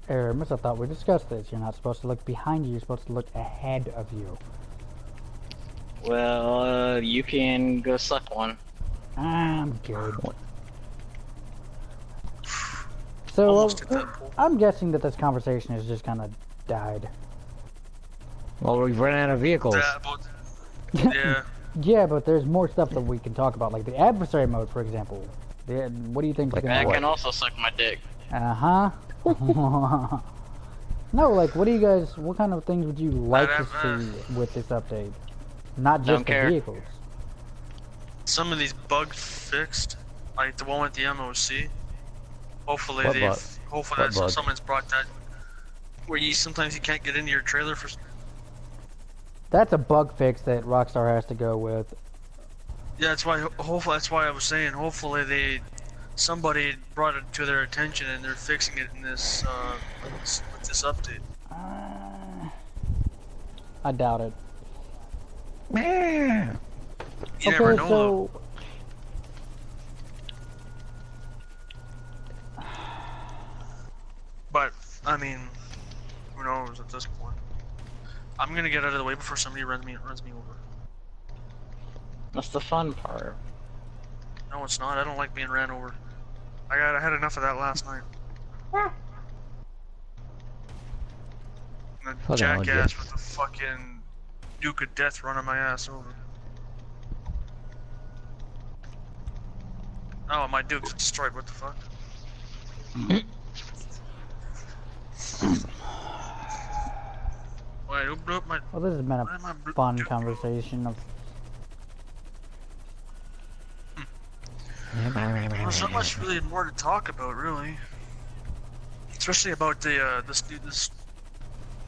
Aramis, I thought we discussed this. You're not supposed to look behind you, you're supposed to look ahead of you. Well, you can go suck one. I'm good. So, Almost hit that pole. I'm guessing that this conversation has just kind of died. Well, we've run out of vehicles. Yeah. Yeah, but there's more stuff that we can talk about, like the adversary mode, for example. What do you think? Like I what? can also suck my dick. Uh-huh. No, like, what kind of things would you like to see with this update? Not Don't just the care. vehicles. Some of these bugs fixed, like the one with the MOC. Hopefully What they've. bug? Hopefully What bug? someone's brought that. Where sometimes you can't get into your trailer for. That's a bug fix that Rockstar has to go with. Yeah, that's why. Hopefully, that's why I was saying. Hopefully, somebody brought it to their attention and they're fixing it in this with this update. I doubt it. Yeah. You never know. so But I mean, who knows at this point? I'm gonna get out of the way before somebody runs me over. That's the fun part. No, it's not. I don't like being ran over. I had enough of that last night. And the Hold on, jackass Jeff. with the fucking Duke of Death running my ass over. Oh, my Duke's destroyed. What the fuck? Wait, open up my. Well, this has been Why am I a fun Duke? conversation of... There's not much really more to talk about, really. Especially about the this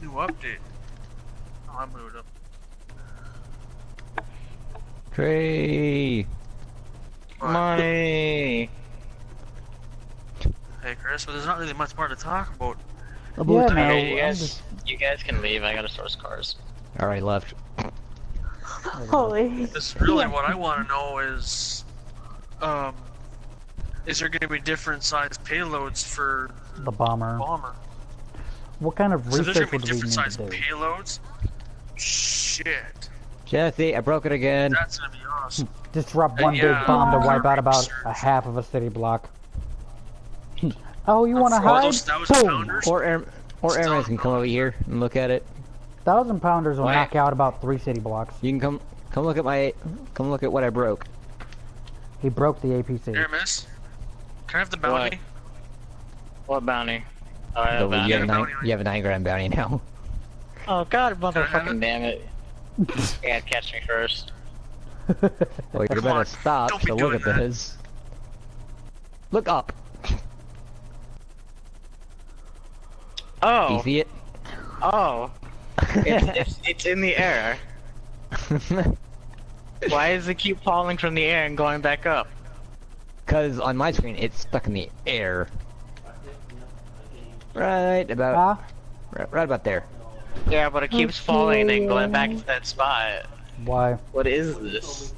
new update. Oh, I moved up. Trey. What? Money. Hey, today, Chris, but there's not really much more to talk about. Yeah, About no, Okay, I'm just- you guys can leave. I gotta source cars. Alright, left. Holy. This really what I want to know is there going to be different size payloads for the bomber. bomber? What kind of So there's research going to be would we different need size to do? payloads? Shit. Jesse, I broke it again. That's going to be awesome. Just drop one yeah. big bomb to wipe out about Research. a half of a city block. Oh, you want to Oh, hide? those 1,000 Boom! pounders? Or airmen can come over here and look at it. 1,000 pounders will Wait. knock out about 3 city blocks. You can come look at what I broke. He broke the APC. Aramis, can I have the bounty? What bounty? Oh, I have So bounty. you have a bounty. you have a 9-gram bounty now. Oh god, Can I have motherfucking it? damn it. You gotta catch me first. Well, you Come better on, stop don't be to look doing at that. this. Look up. Do you Oh, see it? oh. It's in the air. Why does it keep falling from the air and going back up? Cause on my screen it's stuck in the air. Right about Ah, right about there. Yeah, but it keeps falling and then going back to that spot. why? What is this?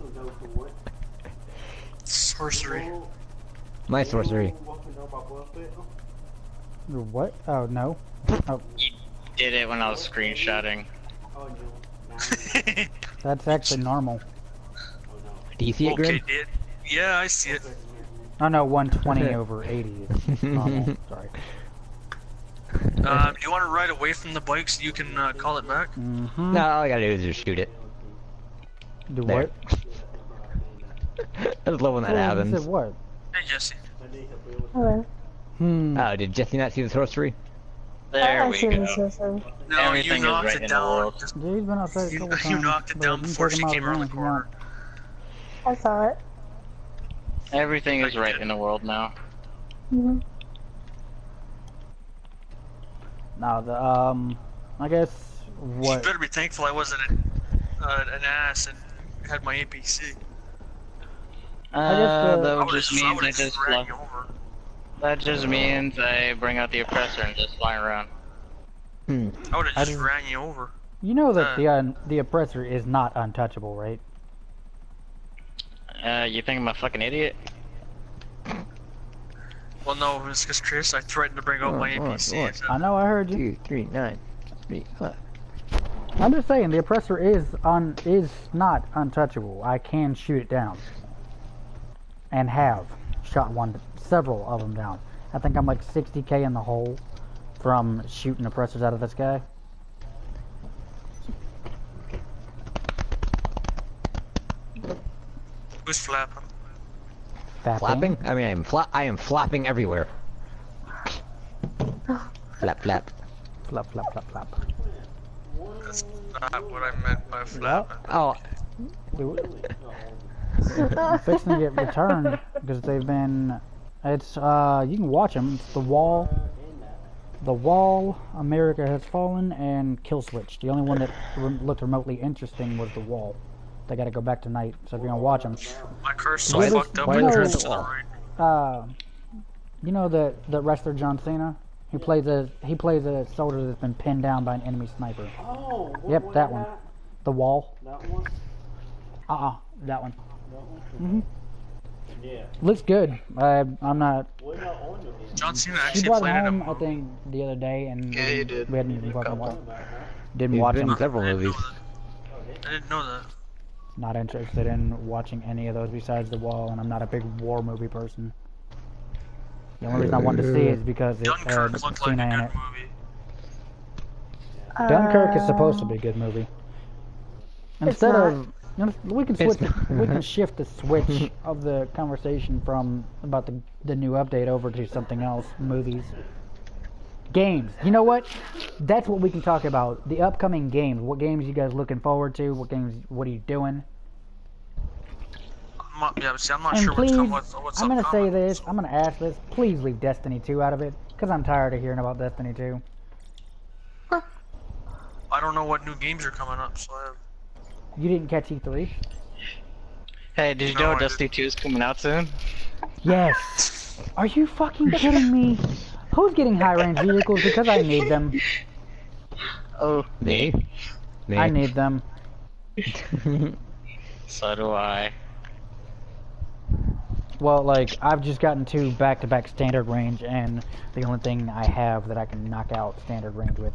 Sorcery. My sorcery. What? Oh, no. Oh, You did it when I was screenshotting. that's actually normal. Do you see it, Okay, Grim? dude. Yeah, I see it. Oh no, 120 over 80 is normal. Sorry. Do you want to ride away from the bike so you can call it back? Mm-hmm. No, all I gotta do is just shoot it. Do There. what? I just love when that Oh, you happens. said what? Hey, Jesse. Hello. Oh, did Jesse not see the sorcery? There I we see go. this also. No, Everything you is knocked right it in the down. world. Just, Yeah, he's been outside a you, couple you times. knocked it but down you can before take she him out came around the if you corner. I saw it. Everything is right in the world now. Mm-hmm. Now the I guess You what? better be thankful I wasn't an ass and had my APC. guess, That just means I just ran you over. that just means I bring out the oppressor and just fly around. Hmm. I would have I just just- ran you over. You know that the oppressor is not untouchable, right? You think I'm a fucking idiot? Well, no, it's because Chris, I threatened to bring out my One, APC. one. so- I know, I heard you. 2, 3, 9, 3, 5. I'm just saying the oppressor is not untouchable. I can shoot it down, and have shot several of them down. I think I'm like 60k in the hole from shooting oppressors out of the sky. Who's flapping? Flapping? I mean, I am flopping everywhere. Flap, flap. Flap, flap, flap, flap. That's not what I meant by flapping. Oh, Do it. I'm fixing to get returned because they've been. It's you can watch them. It's the wall. The Wall, America Has Fallen, and Kill Switch. The only one that looked remotely interesting was the Wall. They got to go back tonight, so if you're gonna watch them, My car's so Why does- fucked up. why I does turned it- to the right. you know the wrestler John Cena. He plays a soldier that's been pinned down by an enemy sniper. Oh, what Yep, was that one. The Wall. That one? That one. That one? Yeah. Looks good. I'm not. What about on your end? John Cena He actually brought it played in a home, I movie. think, the other day, and Yeah, he did. we hadn't even fucking watched. Didn't he's watch been them. in several I didn't know movies. that. I didn't know that. Not interested in watching any of those besides The Wall, and I'm not a big war movie person. The only reason I wanted to see it is because it had Dunkirk looked like Cena a in good it. movie. Dunkirk is supposed to be a good movie. Instead not. of, you know, we can It's switch, we can shift the switch of the conversation from about the new update over to something else. Movies, games. You know what? That's what we can talk about. The upcoming games. What games you guys looking forward to? What games? What are you doing? Yeah, see, I'm not And sure please, what's I'm gonna say upcoming, this. so- I'm gonna ask this. Please leave Destiny 2 out of it, because I'm tired of hearing about Destiny 2. I don't know what new games are coming up, so You didn't catch E3? Hey, did you No, know I Destiny 2 is coming out soon? Yes. Are you fucking kidding me? Who's getting high-range vehicles because I need them? Oh, Me? Me. I need them. so do I. Well, like, I've just gotten 2 back-to-back standard range, and the only thing I have that I can knock out standard range with.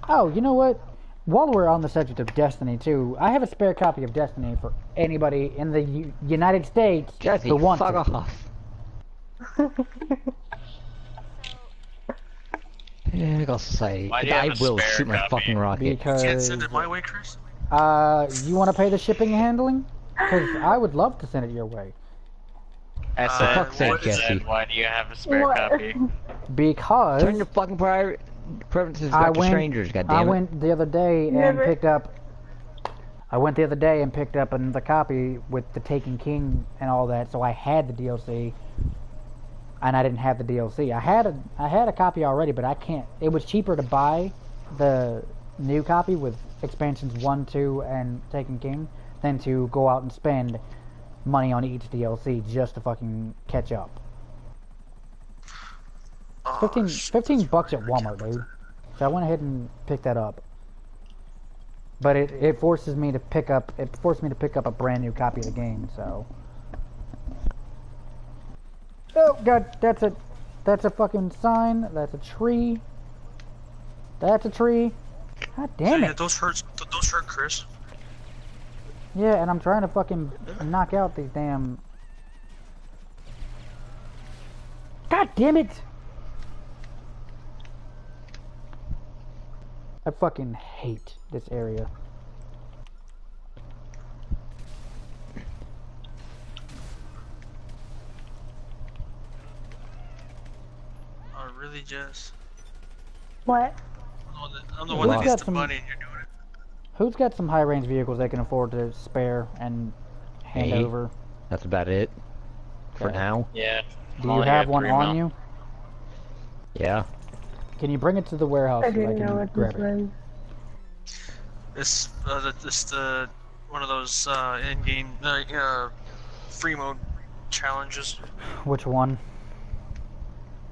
Oh, you know what? While we're on the subject of Destiny 2, I have a spare copy of Destiny for anybody in the United States Jesse, who wants fuck it. off. Yeah, I'll say, Why do you I have a will spare shoot my copy? fucking rocket. You can't Because, send it my way, Chris? you want to pay the shipping and handling? Because I would love to send it your way. I For said, fuck's sake, what is Jesse. why do you have a spare What? copy? Because Turn your fucking preferences I back to went, strangers, goddammit. I went the other day and Never- picked up. I went the other day and picked up another copy with the Taken King and all that, so I had the DLC, and I didn't have the DLC. I had a copy already, but I can't. It was cheaper to buy the new copy with expansions 1, 2, and Taken King than to go out and spend money on each DLC just to fucking catch up. Oh, 15 bucks at Walmart, dude. So I went ahead and picked that up. But it forces me to pick up a brand new copy of the game, so. Oh god, that's a fucking sign, that's a tree. That's a tree. God damn Yeah, it. those hurt, Chris. Yeah, and I'm trying to fucking knock out these damn. God damn it! I fucking hate this area. Oh, really, Jess? What? I'm the one that Who's needs got the some- money and you're doing it. Who's got some high-range vehicles they can afford to spare and hand Me. over? That's about it. For Okay. now. Yeah. Do you have one on you? Yeah. Can you bring it to the warehouse I so I didn't know can what this grab it? was. It's the one of those in-game free mode challenges. Which one?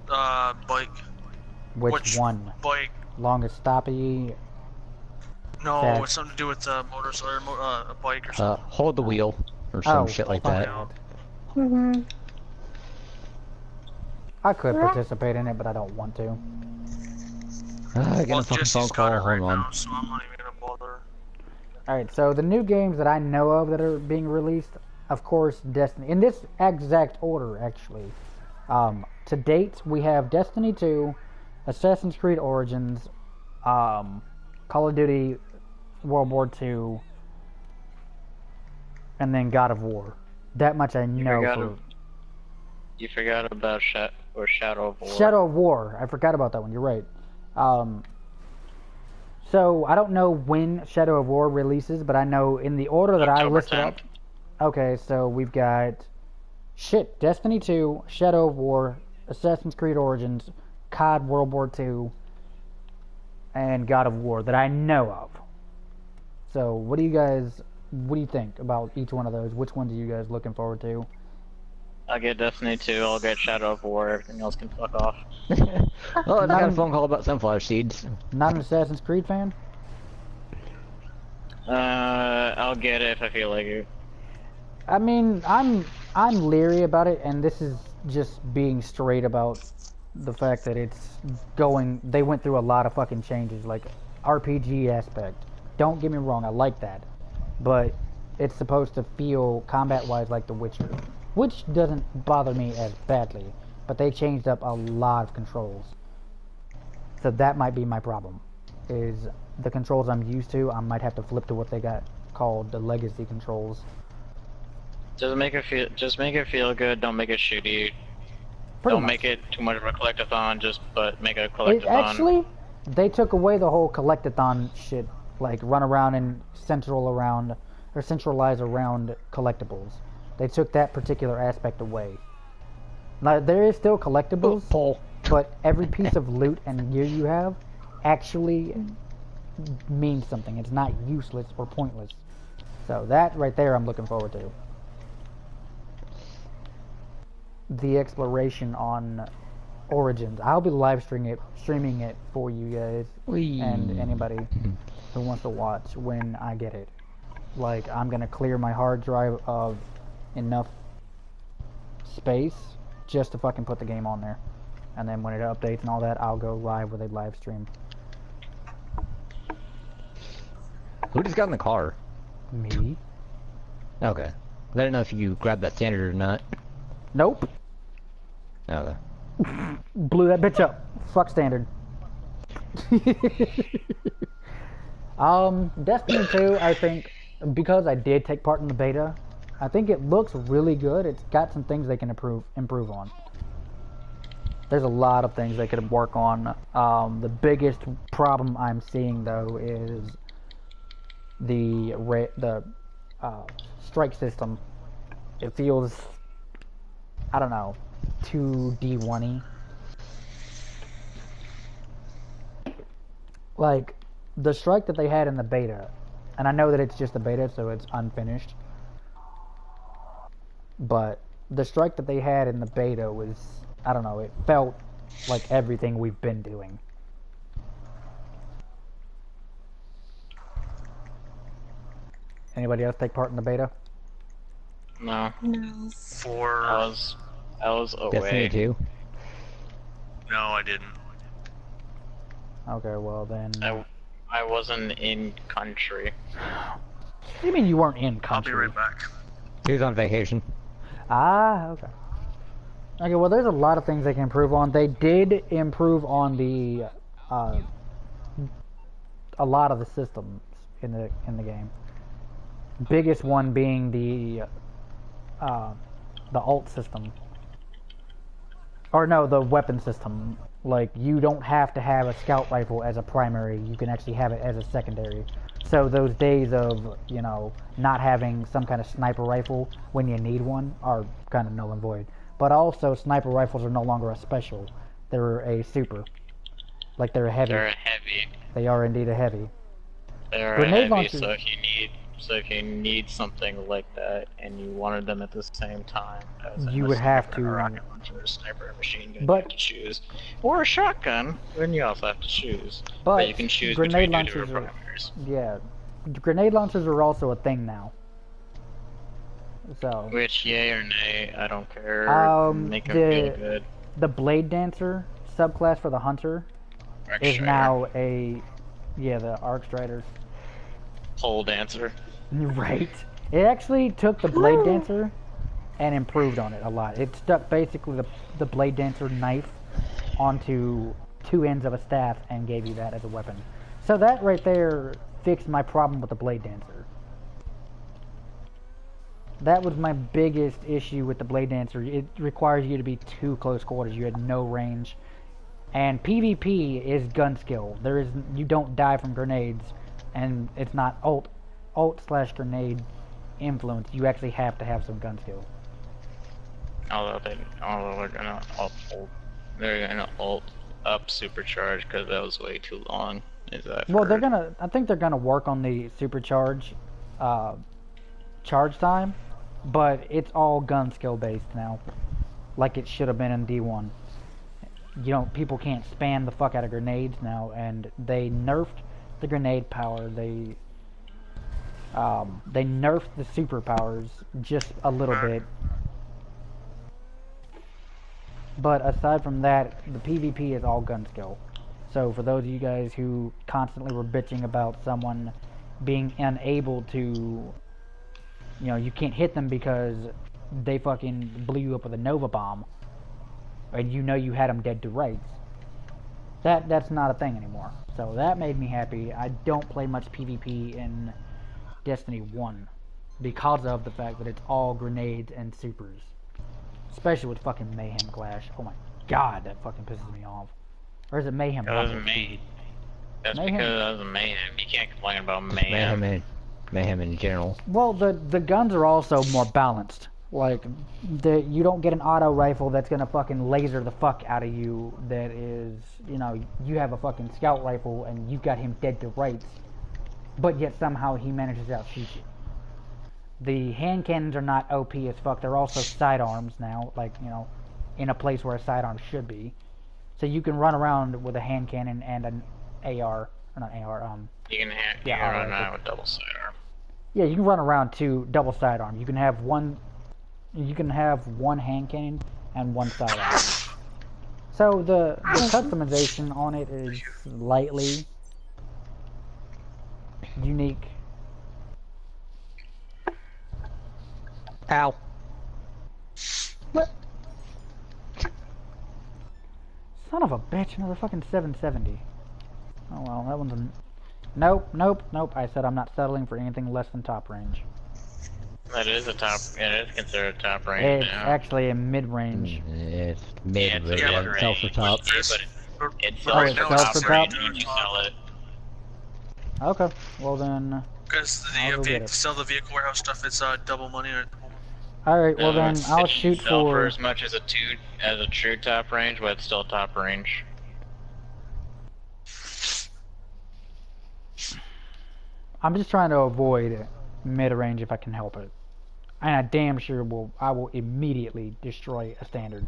Bike. Which one? Bike. Longest stoppy? No, That- it's something to do with motors or a bike or something. Hold the wheel. Or some Oh, shit like fuck that. that. Mm-hmm. I could participate in it, but I don't want to. I get a fucking Jesse's phone got call. it right Hold on. now, so I'm not even gonna bother. Alright, so the new games that I know of that are being released, of course, Destiny. In this exact order, actually. To date, we have Destiny 2, Assassin's Creed Origins, Call of Duty World War II, and then God of War. That much I know forgot for... You forgot about Shadow of War. Shadow of War. I forgot about that one. You're right. So I don't know when Shadow of War releases, but I know in the order that I October listed 10th. up. Okay, so we've got Destiny 2, Shadow of War, Assassin's Creed Origins, COD World War II, and God of War that I know of. So what do you think about each one of those? Which ones are you guys looking forward to? I'll get Destiny 2, I'll get Shadow of War, everything else can fuck off. Oh, I got a phone call about sunflower seeds. Not an Assassin's Creed fan? I'll get it if I feel like it. I mean, I'm leery about it, and this is just being straight about the fact that they went through a lot of fucking changes, like RPG aspect. Don't get me wrong, I like that, but it's supposed to feel combat-wise like The Witcher, which doesn't bother me as badly, but they changed up a lot of controls. So that might be my problem, is the controls I'm used to, I might have to flip to what they got called the legacy controls. Just make it feel good, don't make it shooty. Pretty Don't much. make it too much of a collectathon, but make a It collectathon. actually, they took away the whole collectathon shit, like run around and centralize around collectibles. They took that particular aspect away. Now there is still collectibles, Pull. but every piece of loot and gear you have actually means something. It's not useless or pointless. So that right there, I'm looking forward to. the exploration on Origins. I'll be live streaming it for you guys and anybody who wants to watch when I get it. Like, I'm gonna clear my hard drive of enough space just to fucking put the game on there. And then when it updates and all that, I'll go live with a live stream. Who just got in the car? Me? Okay. I didn't know if you grabbed that standard or not. Nope. Okay. Blew that bitch up. Fuck standard. Destiny 2, I think, because I did take part in the beta, I think it looks really good. It's got some things they can improve on. There's a lot of things they could work on. The biggest problem I'm seeing, though, is the strike system. It feels, I don't know, too D1-y. Like, the strike that they had in the beta, and I know that it's just a beta, so it's unfinished, but the strike that they had in the beta was, I don't know, it felt like everything we've been doing. Anybody else take part in the beta? No. No. I was away. Destiny 2? No, I didn't. Okay, well then... I wasn't in country. What do you mean you weren't in I'll country? be right back. He was on vacation. Ah, okay. Okay, well there's a lot of things they can improve on. They did improve on the, a lot of the systems in the game. Biggest one being the alt system. Or no, the weapon system. Like, you don't have to have a scout rifle as a primary, you can actually have it as a secondary. So those days of, you know, not having some kind of sniper rifle when you need one are kind of null and void. But also, sniper rifles are no longer a special. They're a super. Like, they're a heavy. They're heavy. They are indeed a heavy. They're Grenade heavy, launchers- so if you need something like that and you wanted them at the same time, as You a would have sniper, a to- rocket launcher, a sniper, a machine gun, But- you have to choose, or a shotgun. Then you also have to choose. But you can choose grenade between two launchers different are- primaries. Yeah. Grenade launchers are also a thing now. So, Which, yay or nay, I don't care. Make them feel good. the Blade Dancer subclass for the Hunter Arc is Strider, now a... Yeah, the Arc Strider. pole dancer. Right. It actually took the Blade Dancer and improved on it a lot. It stuck basically the Blade Dancer knife onto two ends of a staff and gave you that as a weapon. So that right there fixed my problem with the Blade Dancer. That was my biggest issue with the Blade Dancer. It requires you to be too close quarters. You had no range. And PvP is gun skill. You don't die from grenades, and it's not alt/grenade influence. You actually have to have some gun skill. Although they're gonna ult up supercharge because that was way too long. Well, I think they're gonna work on the supercharge charge time, but it's all gun skill based now, like it should have been in D1. People can't spam the fuck out of grenades now, and they nerfed the grenade power. They nerfed the superpowers just a little bit. But aside from that, the PvP is all gun skill. So for those of you guys who constantly were bitching about someone being unable to, you can't hit them because they fucking blew you up with a Nova bomb, and you had them dead to rights. That's not a thing anymore. So that made me happy. I don't play much PvP in Destiny 1 because of the fact that it's all grenades and supers. Especially with fucking Mayhem Clash. Oh my god, that fucking pisses me off. Or is it Mayhem? That was Mayhem. That's Mayhem. because that was Mayhem. You can't complain about Mayhem. Mayhem in general. Well, the guns are also more balanced. Like, you don't get an auto rifle that's gonna fucking laser the fuck out of you. That is, you have a fucking scout rifle and you got him dead to rights, but yet somehow he manages to outshoot you. The hand cannons are not OP as fuck. They're also sidearms now. Like, in a place where a sidearm should be. So you can run around with a hand cannon and an AR, or not AR, You can, yeah, you can run rifle. out with double sidearm. Yeah, you can run around two double sidearm. You can have one hand cannon and one sidearm. So the customization on it is slightly unique. Ow. What? Son of a bitch, another fucking 770. Oh well, that one's a... Nope, nope, nope. I said I'm not settling for anything less than top range. That is a top. It is considered top range It's now. actually a mid-range. It's mid, Yeah, but it's it a doesn't mid sell for range. top. Yeah, but it Oh, sells it for sells top for range top? when you sell it. Okay, well then... Because I'll go get it. to sell the vehicle warehouse stuff, it's double money. Or Alright, well then It I'll shouldn't shoot sell for for... as much as a true top range, but it's still top range. I'm just trying to avoid mid-range if I can help it. And I damn sure I will immediately destroy a standard.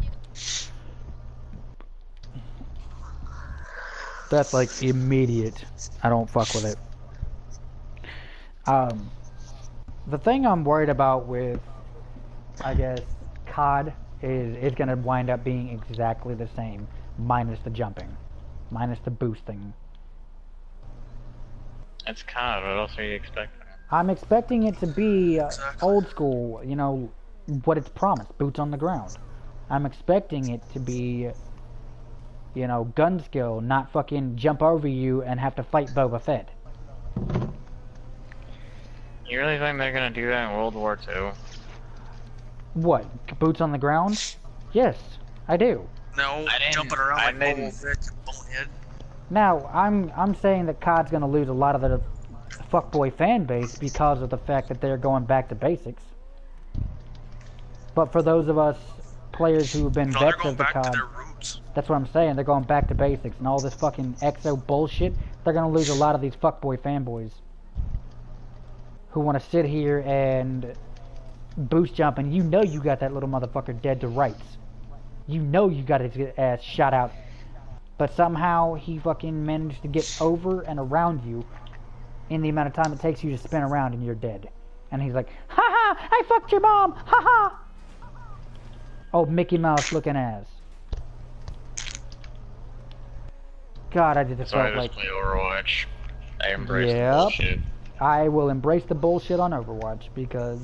That's like immediate. I don't fuck with it. The thing I'm worried about with, I guess, COD is it's gonna wind up being exactly the same, minus the jumping, minus the boosting. It's COD. What else are you expecting? I'm expecting it to be old school, you know, what it's promised, boots on the ground. I'm expecting it to be, you know, gun skill, not fucking jump over you and have to fight Boba Fett. You really think they're gonna do that in World War II? What, boots on the ground? Yes, I do. no, I didn't- jumping around I like Boba didn't- Fett, bonehead. Now, I'm saying that COD's gonna lose a lot of the fuckboy fan base because of the fact that they're going back to basics. But for those of us players who have been No, they're vets going of the back to COD, their roots. that's what I'm saying. They're going back to basics and all this fucking EXO bullshit. They're gonna lose a lot of these fuckboy fanboys who want to sit here and boost jump, and you know you got that little motherfucker dead to rights. You know you got his ass shot out, but somehow he fucking managed to get over and around you in the amount of time it takes you to spin around, and you're dead. And he's like, "Ha ha! I fucked your mom! Ha ha!" Oh, Mickey Mouse looking ass. God, I just So I felt just like play Overwatch. I embrace Yep. the bullshit. I will embrace the bullshit on Overwatch because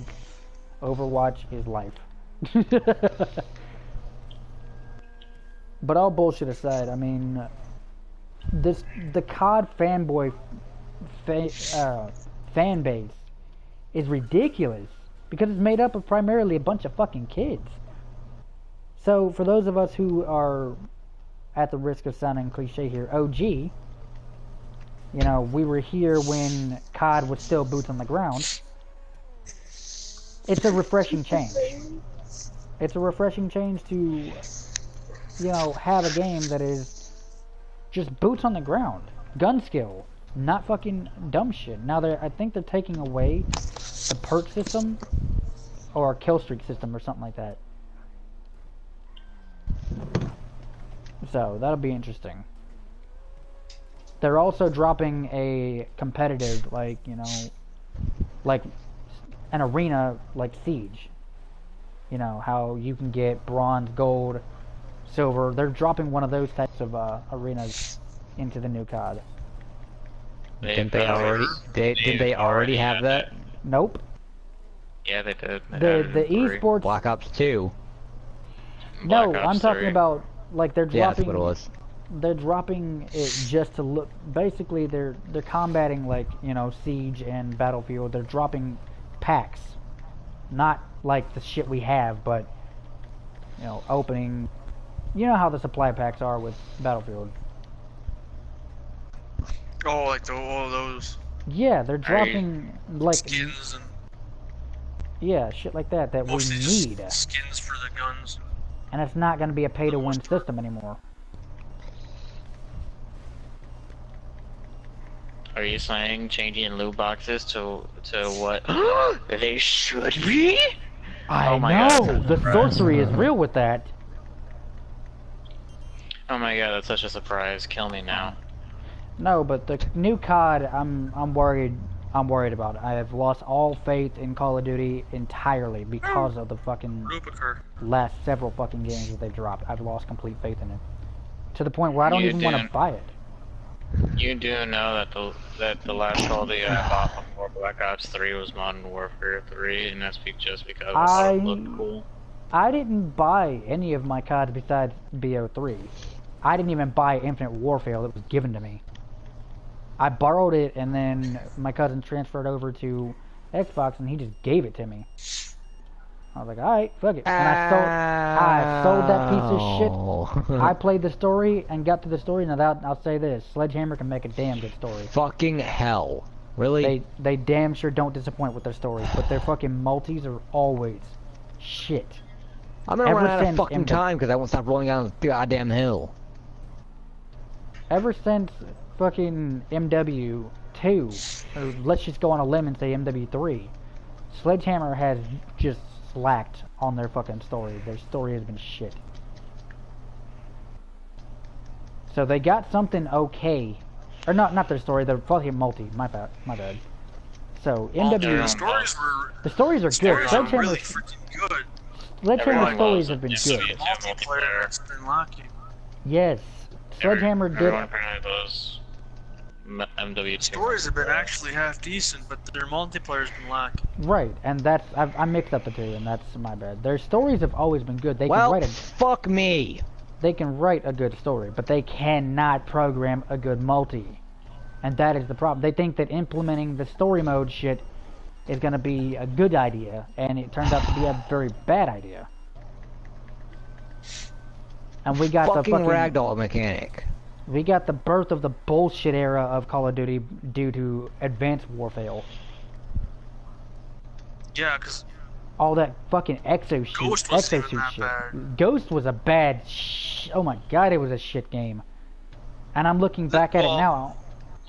Overwatch is life. But all bullshit aside, I mean, the COD fanboy fan base is ridiculous because it's made up of primarily a bunch of fucking kids. So for those of us who are, at the risk of sounding cliche here, OG, you know, we were here when COD was still boots on the ground. It's a refreshing change. It's a refreshing change to, you know, have a game that is just boots on the ground. Gun skill. Not fucking dumb shit. Now, I think they're taking away the perk system or kill streak system or something like that. So, that'll be interesting. They're also dropping a competitive, like, you know, like an arena like Siege. You know, how you can get bronze, gold, silver. They're dropping one of those types of arenas into the new COD. Didn't they already have that? Nope. Yeah, they did. They The added it in 3. esports. Black Ops 2. No, Black Ops I'm talking 3. about like they're Yeah, that's dropping. what it was. They're dropping it just to look. Basically, they're combating like, you know, Siege and Battlefield. They're dropping packs, not like the shit we have, but, you know, opening. You know how the supply packs are with Battlefield. Oh, like all those Yeah, they're dropping like skins and yeah, shit like that we mostly need, just skins for the guns. and it's not going to be a pay-to-win system anymore. Are you saying changing loot boxes to what they should be? I Oh my know God, the Christ. sorcery is real with that. Oh my god, that's such a surprise. Kill me now. No, but the new COD, I'm worried. I'm worried about it. I have lost all faith in Call of Duty entirely because of the fucking Rubiker. last several fucking games that they've dropped. I've lost complete faith in it. To the point where I don't You even want to didn't. buy it. You do know that the last Call of Duty I bought before Black Ops 3 was Modern Warfare 3, and that's just because I thought it looked cool. I didn't buy any of my CODs besides BO3. I didn't even buy Infinite Warfare. It was given to me. I borrowed it, and then my cousin transferred over to Xbox, and he just gave it to me. I was like, alright, fuck it. And I sold that piece of shit. I played the story and got to the story. Now that, I'll say this, Sledgehammer can make a damn good story. Fucking hell. Really? They damn sure don't disappoint with their stories, but their fucking multis are always shit. I'm gonna run out of since fucking time because I won't stop rolling down the goddamn hill. Ever since fucking MW2, or let's just go on a limb and say MW3, Sledgehammer has just slacked on their fucking story. Their story has been shit. So they got something okay. Or not their story, their fucking multi. My bad. So MW... The stories are good. Stories are really freaking good. Sledgehammer stories have been good. Multiplayer that's been lacking. Yes. Sledgehammer did... Everyone apparently those MW2. Stories have been actually half decent, but their multiplayer's been lacking. Right, and that's... I mixed up the two, and that's my bad. Their stories have always been good. They can write fuck me! They can write a good story, but they cannot program a good multi. And that is the problem. They think that implementing the story mode shit is going to be a good idea, and it turned out to be a very bad idea. And we got the fucking ragdoll mechanic. We got the birth of the bullshit era of Call of Duty due to Advanced Warfare. Yeah, because all that fucking exo Ghost wasn't shit. even that bad. Ghost was a bad oh my god, it was a shit game. And I'm looking back at it now.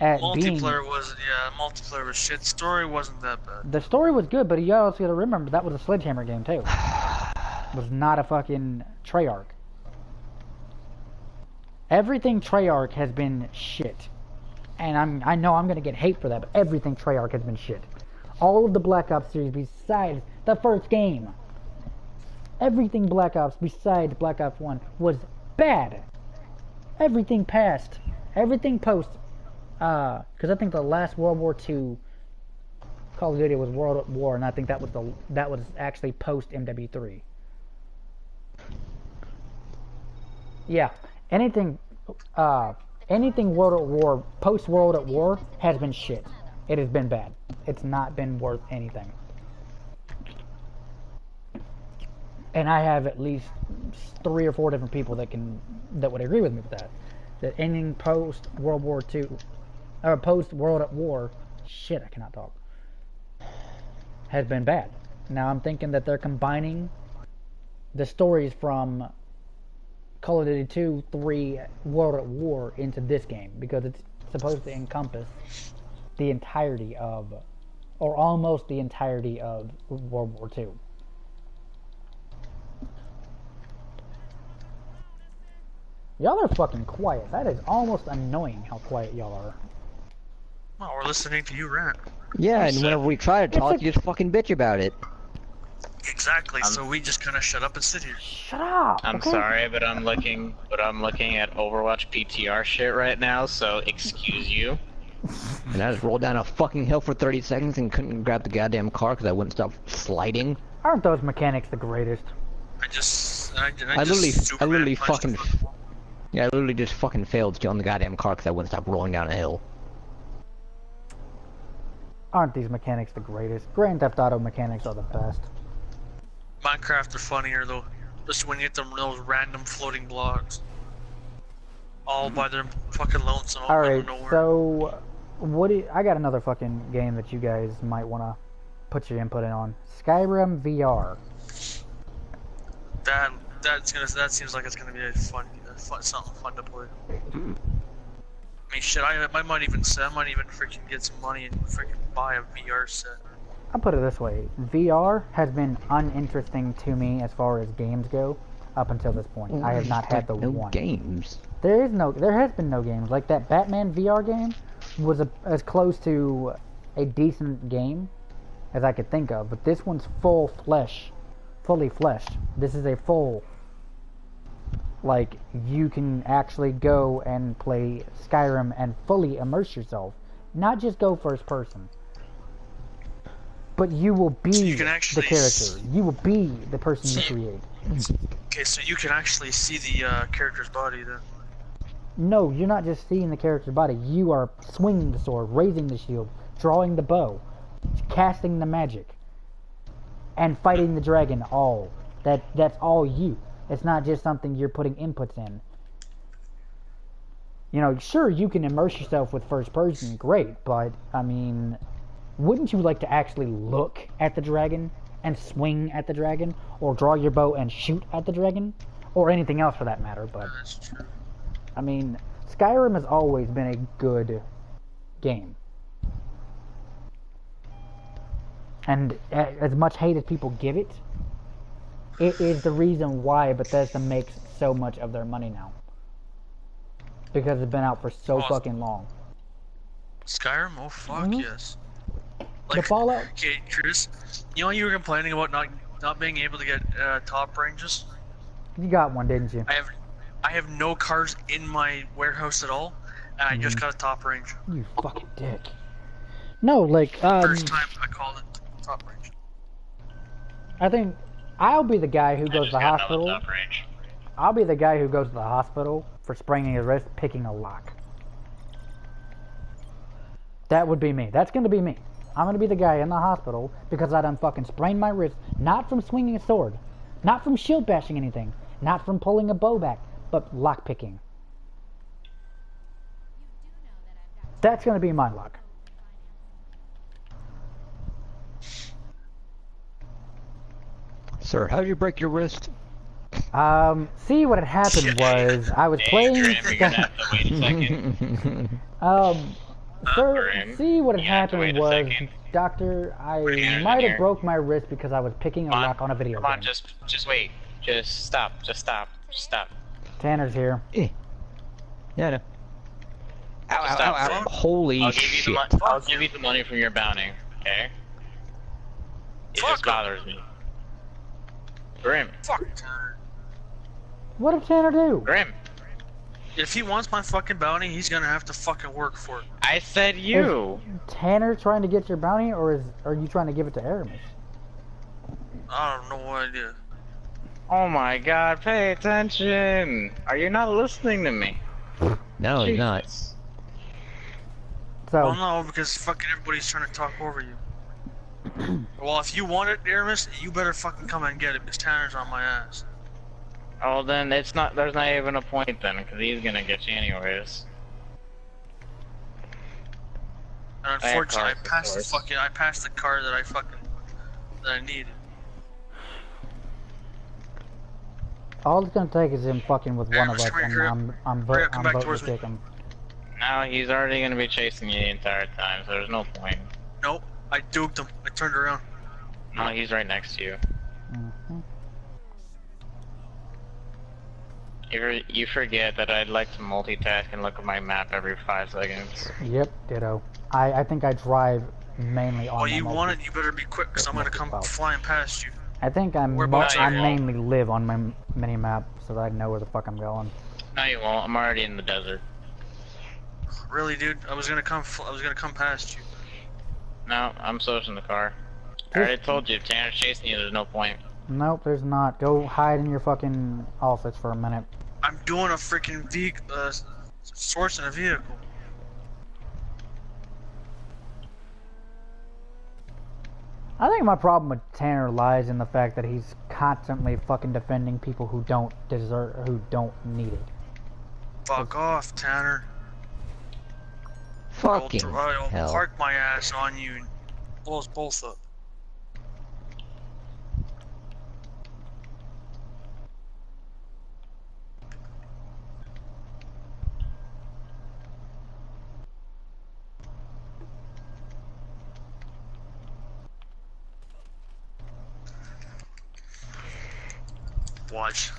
Multiplayer was shit. Story wasn't that bad. The story was good, but you also gotta remember that was a Sledgehammer game too. It was not a fucking Treyarch. Everything Treyarch has been shit. And I know I'm gonna get hate for that, but everything Treyarch has been shit. All of the Black Ops series besides the first game. Everything Black Ops besides Black Ops 1 was bad. Everything past. Everything post. Because I think the last World War II Call of Duty was World at War, and I think that was actually post MW3. Yeah, anything World at War, post World at War has been shit. It has been bad. It's not been worth anything. And I have at least 3 or 4 different people that would agree with me with that. That ending post World War II, or post World at War, shit, I cannot talk, has been bad. Now I'm thinking that they're combining the stories from Call of Duty 2, 3, World at War into this game, because it's supposed to encompass the entirety of, or almost the entirety of, World War II. Y'all are fucking quiet. That is almost annoying how quiet y'all are. Well, we're listening to you rant. Yeah, and whenever we try to talk, you just fucking bitch about it. Exactly, so we just kind of shut up and sit here. Shut up! I'm sorry, but I'm looking at Overwatch PTR shit right now, so excuse you. And I just rolled down a fucking hill for 30 seconds and couldn't grab the goddamn car because I wouldn't stop sliding. Aren't those mechanics the greatest? I literally fucking... Yeah, I literally just fucking failed to get on the goddamn car because I wouldn't stop rolling down a hill. Aren't these mechanics the greatest? Grand Theft Auto mechanics are the best. Minecraft are funnier though, just when you get those random floating blocks. All by their fucking lonesome. Alright, so... I got another fucking game that you guys might want to put your input in on. Skyrim VR. That seems like it's gonna be something fun to play. I mean, shit, I might even freaking get some money and freaking buy a VR set. I'll put it this way: VR has been uninteresting to me as far as games go up until this point. I have not had the no one. games. There has been no games. Like that Batman VR game was as close to a decent game as I could think of, but this one's fully fleshed. This is a full, like, you can actually go and play Skyrim and fully immerse yourself. Not just go first person. But you will be So you can the actually character. You will be the person you create. Okay, so you can actually see the character's body then. No, you're not just seeing the character's body. You are swinging the sword, raising the shield, drawing the bow, casting the magic, and fighting the dragon. That's all you. It's not just something you're putting inputs in. You know, sure, you can immerse yourself with first person, great, but, I mean, wouldn't you like to actually look at the dragon and swing at the dragon, or draw your bow and shoot at the dragon, or anything else for that matter? But That's true. I mean, Skyrim has always been a good game, and as much hate as people give it, it is the reason why Bethesda makes so much of their money now, because it's been out for so fucking long. Skyrim? Oh fuck Mhm. yes. The Fallout. Okay, Chris, you know you were complaining about not being able to get top ranges? You got one, didn't you? I have no cars in my warehouse at all, and I just got a top range. You fucking dick. No, like, First time I called it top range. I think I'll be the guy who I goes to just the got hospital. another top range. I'll be the guy who goes to the hospital for spraining his wrist, picking a lock. That would be me. That's gonna be me. I'm gonna be the guy in the hospital because I done fucking sprained my wrist, not from swinging a sword, not from shield bashing anything, not from pulling a bow back, but lock picking. That's gonna be my luck. Sir, how did you break your wrist? See, what had happened was I was playing. Grim, you're gonna have to wait a second. Sir, Grim, see, what had you have to happened wait a was, second. Doctor, I Bring might it in have here. broke my wrist because I was picking a Come on, lock on a video Come on, game. just wait. Just stop. Tanner's here. Yeah, I know. Ow, ow, Stop. ow, ow. Holy I'll give shit. you I'll give you the money from your bounty, okay? It Fuck just him. bothers me. Grim. Fuck Tanner. What did Tanner do? Grim. If he wants my fucking bounty, he's gonna have to fucking work for it. I said you. Tanner trying to get your bounty, or are you trying to give it to Aramis? I don't know what idea. Oh my god, pay attention. Are you not listening to me? No, he's not. Jesus. So, Well, no, because fucking everybody's trying to talk over you. Well, if you want it, Aramis, you better fucking come and get it, because Tanner's on my ass. Oh, then there's not even a point then, because he's gonna get you anyways. And I have unfortunately, I cars, of course. I passed the car that I needed. all it's gonna take is him fucking with one of Aramis, us, come and here. I'm Come voting back to towards me. kick him. Now he's already gonna be chasing you the entire time, so there's no point. Nope, I duped him. I turned around. No, he's right next to you. Mhm. You forget that I'd like to multitask and look at my map every 5 seconds. Yep, ditto. I think I drive mainly on. Well, my you multi- want it, you better be quick, because I'm gonna come Wow. flying past you. I think I Whereabouts are you? mainly live on my mini map, so that I know where the fuck I'm going. No, you won't. I'm already in the desert. Really, dude? I was gonna come past you. No, I'm socing the car. I already told you, if Tanner's chasing you, there's no point. Nope, there's not. Go hide in your fucking office for a minute. I'm doing a freaking sourcing a vehicle. I think my problem with Tanner lies in the fact that he's constantly fucking defending people who don't deserve, who don't need it. Fuck off, Tanner. Fucking I'll hell. park my ass on you and blow us both up. Watch.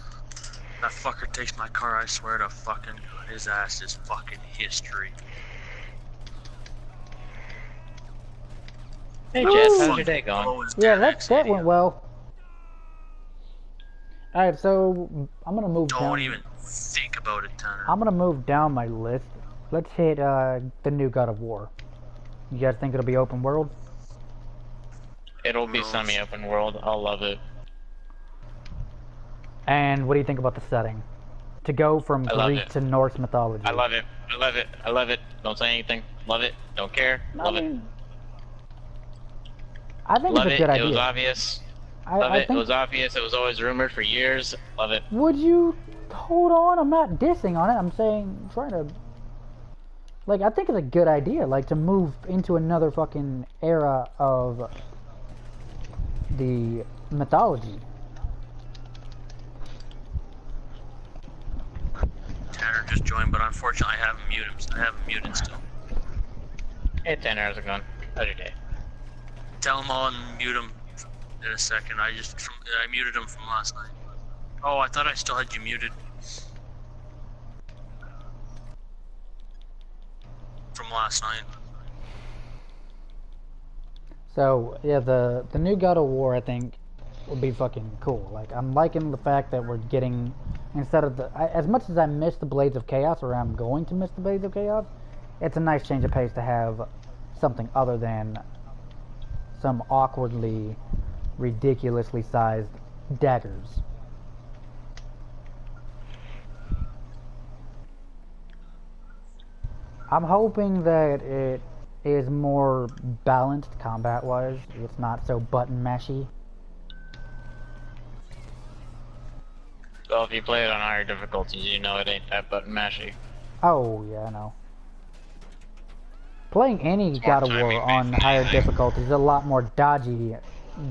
That fucker takes my car, I swear to fucking his ass is fucking history. Hey Woo! Jess, how's your day going? Blow his Yeah, dead that ex that idiot. went well. Alright, so I'm gonna move Don't down. even think about it, Tanner. I'm gonna move down my list. Let's hit the new God of War. You guys think it'll be open world? It'll be Knows. semi-open world. I'll love it. And what do you think about the setting? To go from I love Greek it. to Norse mythology. I love it. I love it. I love it. Don't say anything. Love it. Don't care. Love it. I think Love it's a it. good It idea. was obvious. I Love it. It think. was obvious. It was always rumored for years. Love it. Would you hold on? I'm not dissing on it. I'm saying trying to. Like, I think it's a good idea. Like, to move into another fucking era of the mythology. Tanner just joined, but unfortunately I haven't muted him. I have him muted still. Hey Tanner, how's it going? How's your day? Tell him I'll unmute him in a second. I muted him from last night. Oh, I thought I still had you muted. From last night. So yeah, the new God of War I think will be fucking cool. Like, I'm liking the fact that we're getting, instead of as much as I miss the Blades of Chaos, or I'm going to miss the Blades of Chaos, it's a nice change of pace to have something other than some awkwardly, ridiculously sized daggers. I'm hoping that it is more balanced combat-wise. It's not so button mashy. Well, if you play it on higher difficulties, you know it ain't that button mashy. Oh yeah, I know. Playing any more God of War timing on based higher anything. difficulties is a lot more dodging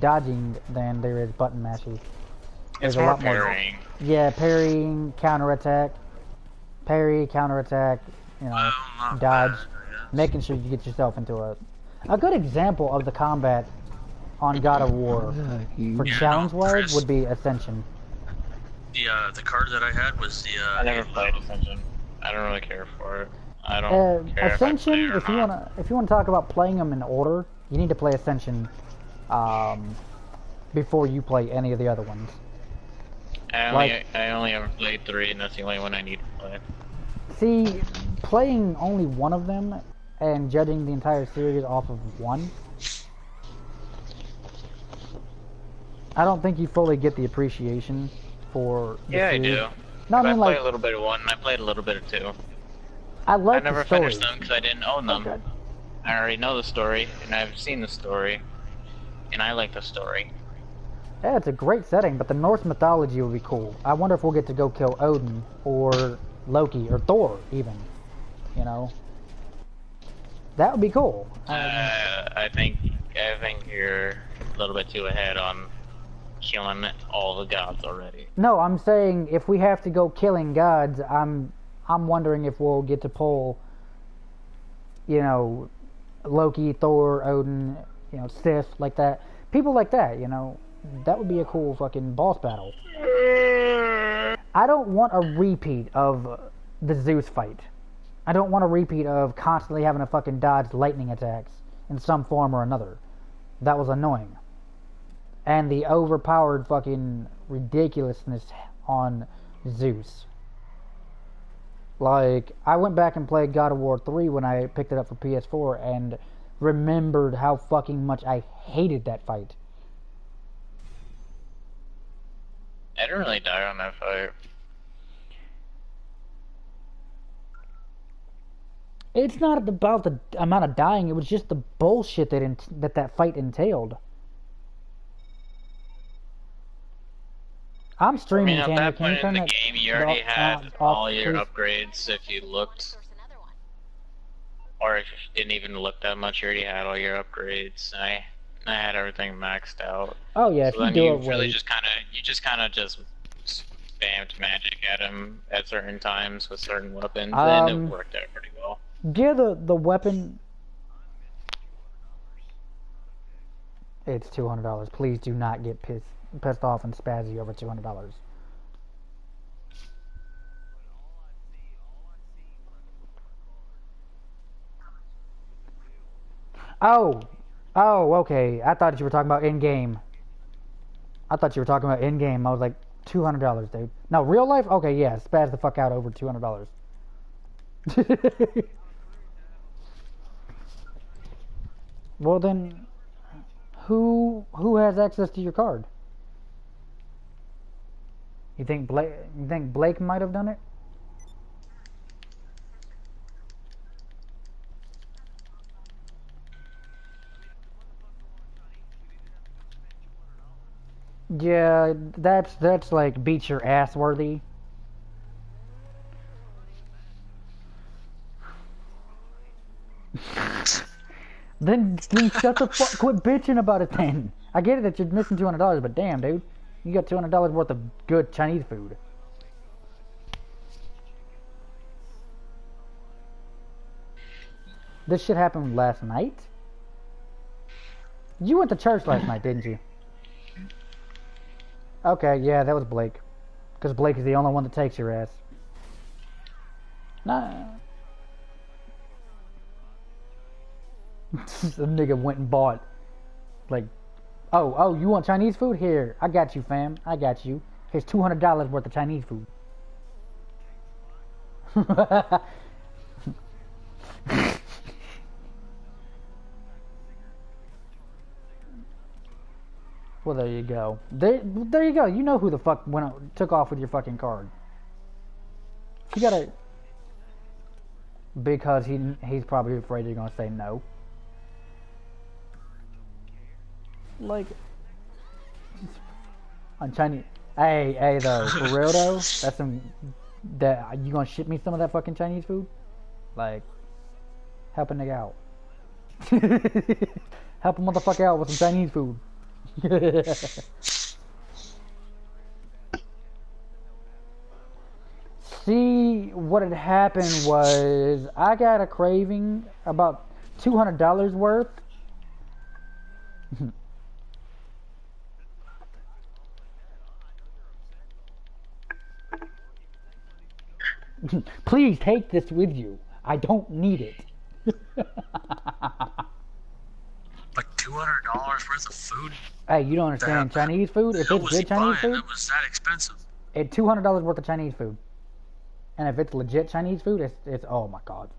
than there is button mashy. There's It's a more lot parrying. more. Yeah, parrying, counterattack, parry, counterattack. You know, Well, not dodge. bad, I guess. Making sure you get yourself into a good example of the combat on God of War for Yeah, challenge-wise Chris. would be Ascension. The card that I had was the I never played Ascension. I don't really care for it. I don't care Ascension, if I if play you it or not. wanna talk about playing them in order, you need to play Ascension before you play any of the other ones. I only ever played 3, and that's the only one I need to play. See, playing only one of them and judging the entire series off of one, I don't think you fully get the appreciation for the Yeah, I series. do. No, I I mean, played like, a little bit of 1, and I played a little bit of 2. I like I never the story. finished them because I didn't own them. Okay. I already know the story, and I've seen the story, and I like the story. Yeah, it's a great setting, but the Norse mythology would be cool. I wonder if we'll get to go kill Odin, or Loki, or Thor, even. You know? That would be cool. I think you're a little bit too ahead on killing all the gods already. No, I'm saying if we have to go killing gods, I'm wondering if we'll get to pull, you know, Loki, Thor, Odin, you know, Sif, like that. People like that, you know. That would be a cool fucking boss battle. I don't want a repeat of the Zeus fight. I don't want a repeat of constantly having to fucking dodge lightning attacks in some form or another. That was annoying. And the overpowered fucking ridiculousness on Zeus. Like, I went back and played God of War 3 when I picked it up for PS4 and remembered how fucking much I hated that fight. I didn't really die on that fight. It's not about the amount of dying, it was just the bullshit that fight entailed. I'm I streaming, mean, at Tanner. that Can you point turn in the that game, you already had off, all your please? upgrades if you looked. Or if you didn't even look that much, you already had all your upgrades. I had everything maxed out. Oh yeah, So if you then do you it really right. just kind of spammed magic at him at certain times with certain weapons, and it worked out pretty well. Gear the weapon. It's $200. Please do not get pissed off and spazzy over $200. Oh, oh, okay. I thought you were talking about in game. I thought you were talking about in game. I was like, $200, dude. No, real life? Okay, yeah. Spaz the fuck out over $200. Well then, who has access to your card? You think Blake might have done it? Yeah, that's like beat your ass worthy. Then shut the fuck. Quit bitching about it then. I get it that you're missing $200, but damn, dude, you got $200 worth of good Chinese food. This shit happened last night. You went to church last night, didn't you? Okay, yeah, that was Blake. Because Blake is the only one that takes your ass. Nah. The nigga went and bought, like, oh, you want Chinese food? Here, I got you, fam. I got you. Here's $200 worth of Chinese food. Well, there you go. There you go. You know who the fuck took off with your fucking card. You gotta, because he's probably afraid you're gonna say no. Like, on Chinese. Hey, though, for real though, that's some. That you gonna ship me some of that fucking Chinese food? Like, help a nigga out. Help a motherfucker out with some Chinese food. See, what had happened was I got a craving about $200 worth. Please take this with you. I don't need it. Like $200 worth of food? Hey, you don't understand Chinese food? If it's good Chinese food, it was that expensive. It's $200 worth of Chinese food. And if it's legit Chinese food, it's oh my god.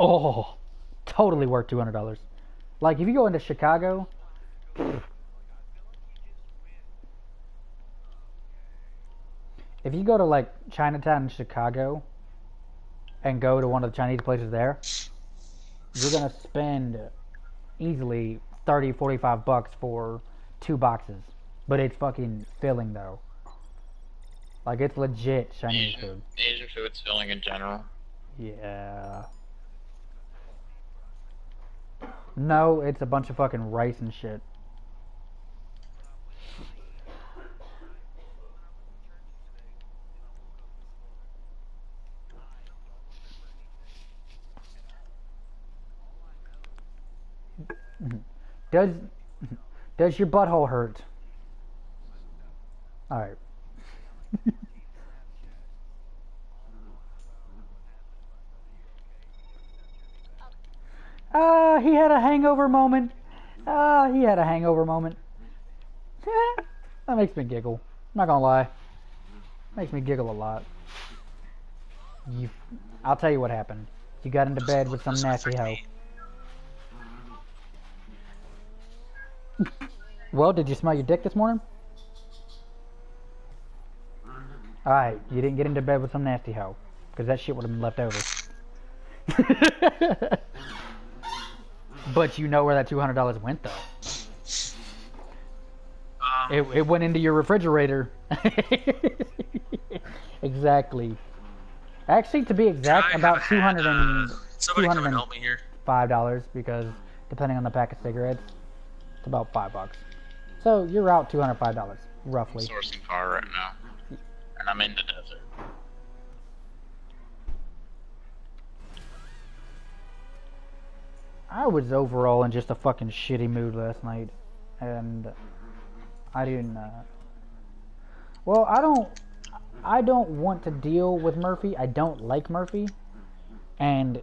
Oh, totally worth $200. Like if you go into Chicago, if you go to like Chinatown in Chicago and go to one of the Chinese places there, you're gonna spend easily $30-45 for 2 boxes. But it's fucking filling though. Like it's legit Chinese food. Asian food's filling in general. Yeah. No, it's a bunch of fucking rice and shit. Does your butthole hurt? Alright. He had a hangover moment. He had a hangover moment. That makes me giggle. I'm not gonna lie. Makes me giggle a lot. I'll tell you what happened. You got into bed with some nasty hoe. Well, did you smell your dick this morning? Alright, you didn't get into bed with some nasty hoe. Because that shit would have been left over. But you know where that $200 went, though. It went into your refrigerator. Exactly. Actually, to be exact, about somebody come and help me here. $5, because depending on the pack of cigarettes, it's about $5. So you're out $205, roughly. I'm sourcing car right now, and I'm in the desert. I was overall in just a fucking shitty mood last night, and I didn't. Well, I don't want to deal with Murphy. I don't like Murphy, and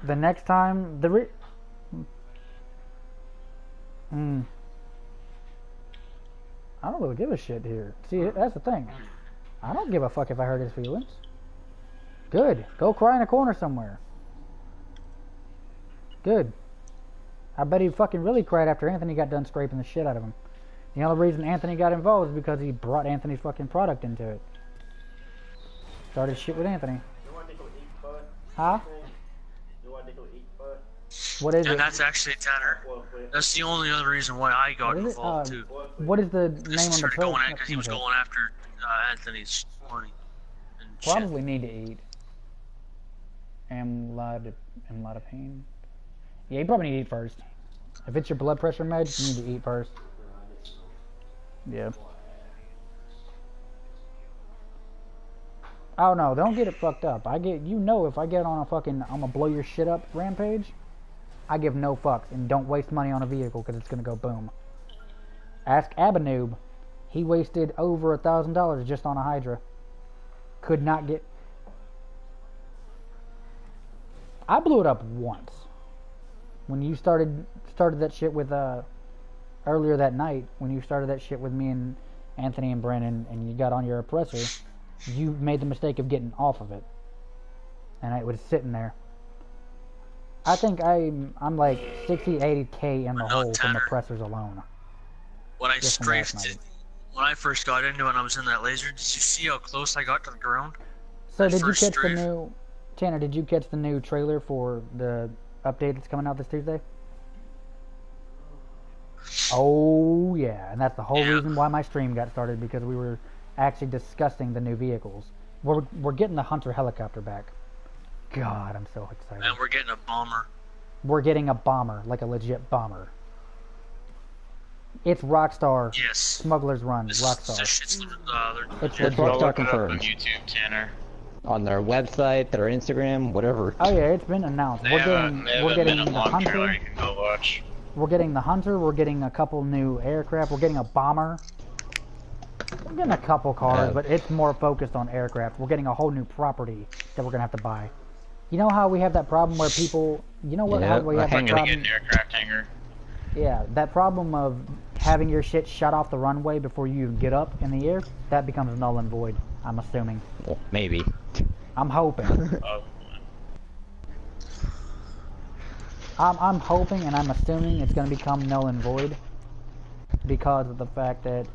The next time, I don't really give a shit here. See, that's the thing. I don't give a fuck if I hurt his feelings. Good. Go cry in a corner somewhere. Good. I bet he fucking really cried after Anthony got done scraping the shit out of him. The only reason Anthony got involved is because he brought Anthony's fucking product into it. Started shit with Anthony. You want to go eat first? Huh? You want to go eat first? What is And it? that's actually Tanner. That's the only other reason why I got What is it? involved too. What is the Because name he on the started plate? going at, because he was going after Anthony's money. And shit. Probably need to eat. Amlodipine. Yeah, you probably need to eat first. If it's your blood pressure meds, you need to eat first. Yeah. Oh no, don't get it fucked up. If I get on a fucking I'ma blow your shit up rampage, I give no fucks and don't waste money on a vehicle because it's gonna go boom. Ask Abanoob. He wasted over $1,000 just on a Hydra. Could not get. I blew it up once. When you started that shit with earlier that night, when you started that shit with me and Anthony and Brennan, and you got on your oppressor, you made the mistake of getting off of it, and it was sitting there. I think I'm like 60-80K in the hole from oppressors alone. When I Just from last strafed night. it, when I first got into it and I was in that laser, did you see how close I got to the ground? So That did you first catch strafe. the new Tanner? Did you catch the new trailer for the update that's coming out this Tuesday? Oh yeah, and that's the whole Yeah. reason why my stream got started, because we were actually discussing the new vehicles. We're getting the Hunter helicopter back. God, I'm so excited. And we're getting a bomber. We're getting a bomber, like a legit bomber. It's Rockstar. Yes. Smugglers Run. This Rockstar. shit's It's It's legit. Rockstar Look it up confirmed. on YouTube, Tanner. On their website, their Instagram, whatever. Oh yeah, it's been announced. They We're have getting a the minute long Hunter. trailer you can go watch. We're getting the Hunter. We're getting a couple new aircraft. We're getting a bomber. We're getting a couple cars, but it's more focused on aircraft. We're getting a whole new property that we're gonna have to buy. You know how we have that problem where people, you know what? Yeah, how we a have that hangar. Gonna get problem? an aircraft hangar. Yeah, that problem of having your shit shut off the runway before you even get up in the air. That becomes null and void. I'm assuming. Well, maybe. I'm hoping. Oh, I'm hoping and I'm assuming it's going to become null and void because of the fact that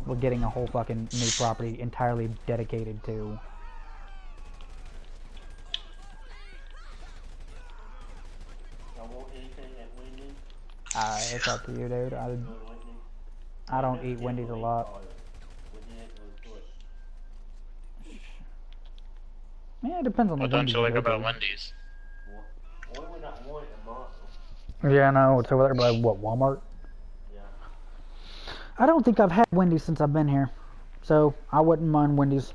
we're getting a whole fucking new property entirely dedicated to. I want anything at Wendy's. It's up to you, dude. Go to Wendy's. I don't eat Wendy's a lot. Yeah, it depends on the what don't Wendy's you like go about to. Wendy's? What would I want a month? Yeah, I know. It's over there by what, Walmart? Yeah. I don't think I've had Wendy's since I've been here, so I wouldn't mind Wendy's.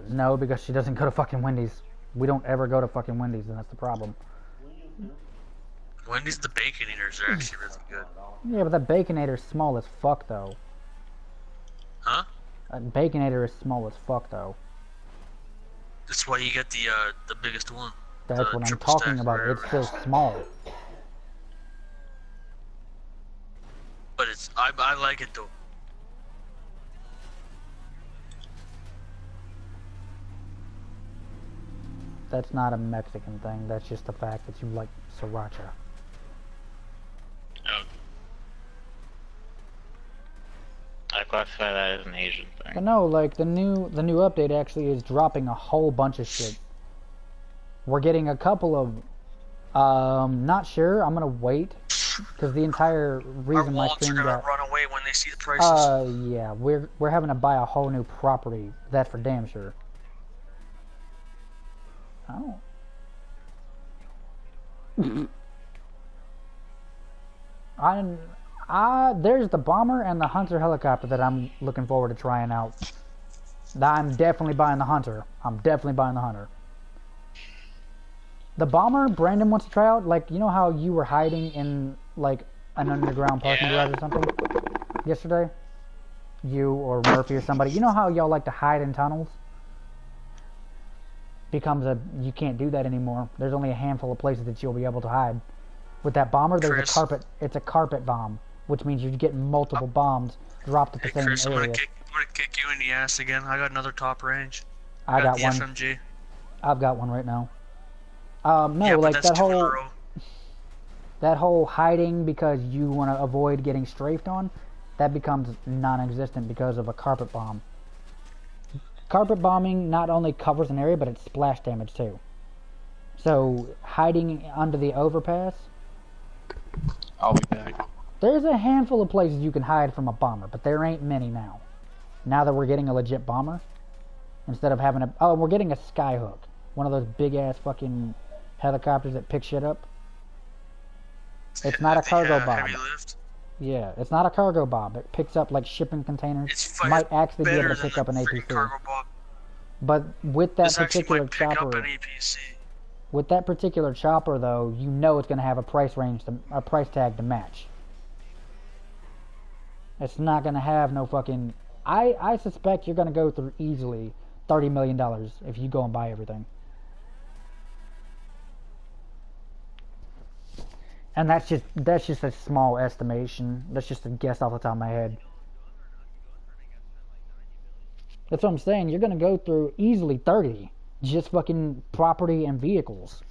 No, because she doesn't go to fucking Wendy's. We don't ever go to fucking Wendy's, and that's the problem. Wendy's the Bacon Eaters are actually really good. Yeah, but that Baconator's small as fuck, though. Huh? That Baconator is small as fuck, though. That's why you get the biggest one. That's The what I'm triple talking stack about. or It's whatever. still small. But it's I like it though. That's not a Mexican thing. That's just the fact that you like sriracha. Oh. I classify that as an Asian But thing. no, like the new update actually is dropping a whole bunch of shit. We're getting a couple of not sure. I'm gonna wait because the entire Our reason my wallets are stream gonna got run away when they see the prices. yeah, we're having to buy a whole new property. That's for damn sure. Oh. There's the bomber and the Hunter helicopter that I'm looking forward to trying out. I'm definitely buying the Hunter. I'm definitely buying the Hunter. The bomber, Brandon wants to try out. Like, you know how you were hiding in like an underground parking Yeah. garage or something yesterday? You or Murphy or somebody. You know how y'all like to hide in tunnels? becomes you can't do that anymore. There's only a handful of places that you'll be able to hide. With that bomber, there's Chris. a carpet. It's a carpet bomb, which means you get multiple bombs dropped at the Hey same Chris, I'm area. gonna kick you in the ass again. I got another top range. I got the one. FMG. I've got one right now. No, Yeah, but like that's that two in a whole row. that whole hiding because you want to avoid getting strafed on, that becomes non-existent because of a carpet bomb. Carpet bombing not only covers an area, but it's splash damage too. So hiding under the overpass, I'll be back. there's a handful of places you can hide from a bomber, but there ain't many now. Now that we're getting a legit bomber, instead of having we're getting a skyhook, one of those big ass fucking helicopters that pick shit up. It's not a cargo bomb. Heavy lift. Yeah, it's not a cargo bomb. It picks up like shipping containers. It's Might actually be able better to than pick up an the freaking APC. cargo bomb. But with that This actually particular might pick up chopper, an APC. with that particular chopper though, you know it's going to have a price tag to match. It's not going to have no fucking. I suspect you're going to go through easily $30 million if you go and buy everything. And that's just a small estimation. That's just a guess off the top of my head. That's what I'm saying. You're gonna go through easily 30, just fucking property and vehicles.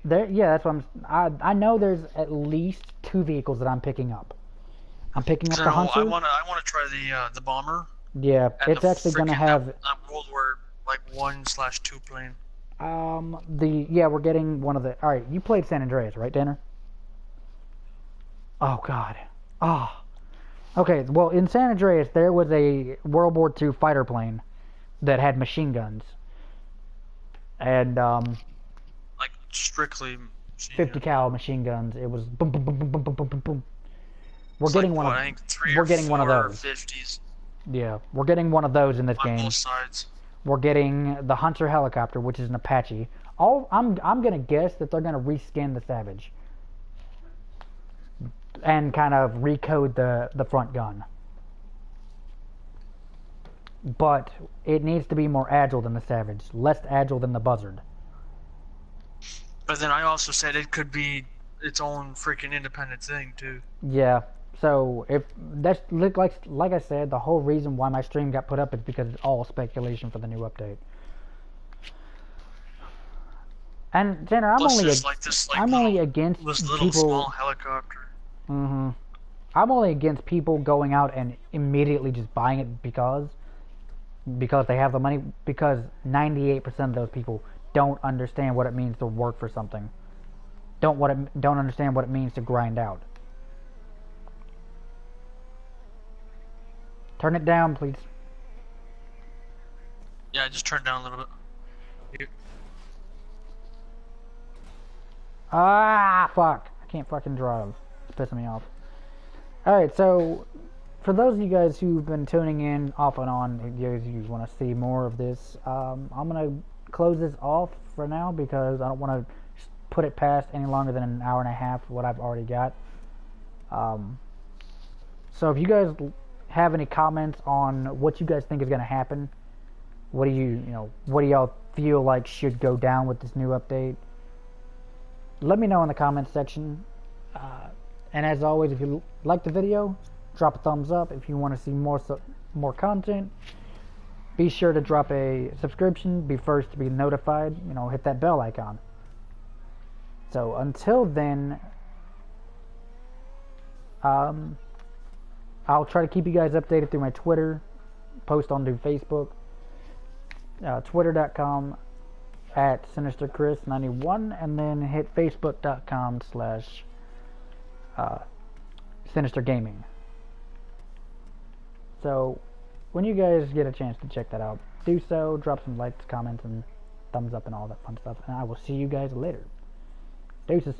Yeah, that's what I know. There's at least 2 vehicles that I'm picking up. I'm picking up the Hunter. I wanna try the bomber. Yeah, And it's the actually gonna freaking- have. that World War like 1/2 plane. We're getting one of the. All right, you played San Andreas, right, Tanner? Oh God. Ah. Okay. Well, in San Andreas, there was a World War II fighter plane that had machine guns, and Like strictly. 50 cal machine guns. It was boom, boom, boom, boom, boom, boom, boom, boom, boom. We're It's getting like, one what, of. I think 3 we're or getting one of 4 those. 50s Yeah, we're getting one of those in this on game. both sides. We're getting the Hunter helicopter, which is an Apache. I'm gonna guess that they're gonna reskin the Savage and kind of recode the front gun. But it needs to be more agile than the Savage, less agile than the Buzzard. But then I also said it could be its own freaking independent thing too. Yeah. So if that's like I said, the whole reason why my stream got put up is because it's all speculation for the new update. And Tanner, I'm Plus only there's like this like I'm only against this little people. small helicopter. I'm only against people going out and immediately just buying it because they have the money. Because 98% of those people don't understand what it means to work for something. Don't understand what it means to grind out. Turn it down, please. Yeah, just turn it down a little bit. Here. Ah, fuck. I can't fucking drive. It's pissing me off. Alright, so for those of you guys who've been tuning in off and on, if you want to see more of this, I'm going to close this off for now because I don't want to put it past any longer than an hour and a half what I've already got. So if you guys have any comments on what you guys think is going to happen, what do y'all feel like should go down with this new update? Let me know in the comments section. And as always, if you like the video, drop a thumbs up. If you want to see more content, be sure to drop a subscription. Be first to be notified. Hit that bell icon. So until then, I'll try to keep you guys updated through my Twitter, post on through Facebook, twitter.com @SinisterChris91, and then hit facebook.com/SinisterGaming. So when you guys get a chance to check that out, do so. Drop some likes, comments, and thumbs up and all that fun stuff. And I will see you guys later. Deuces.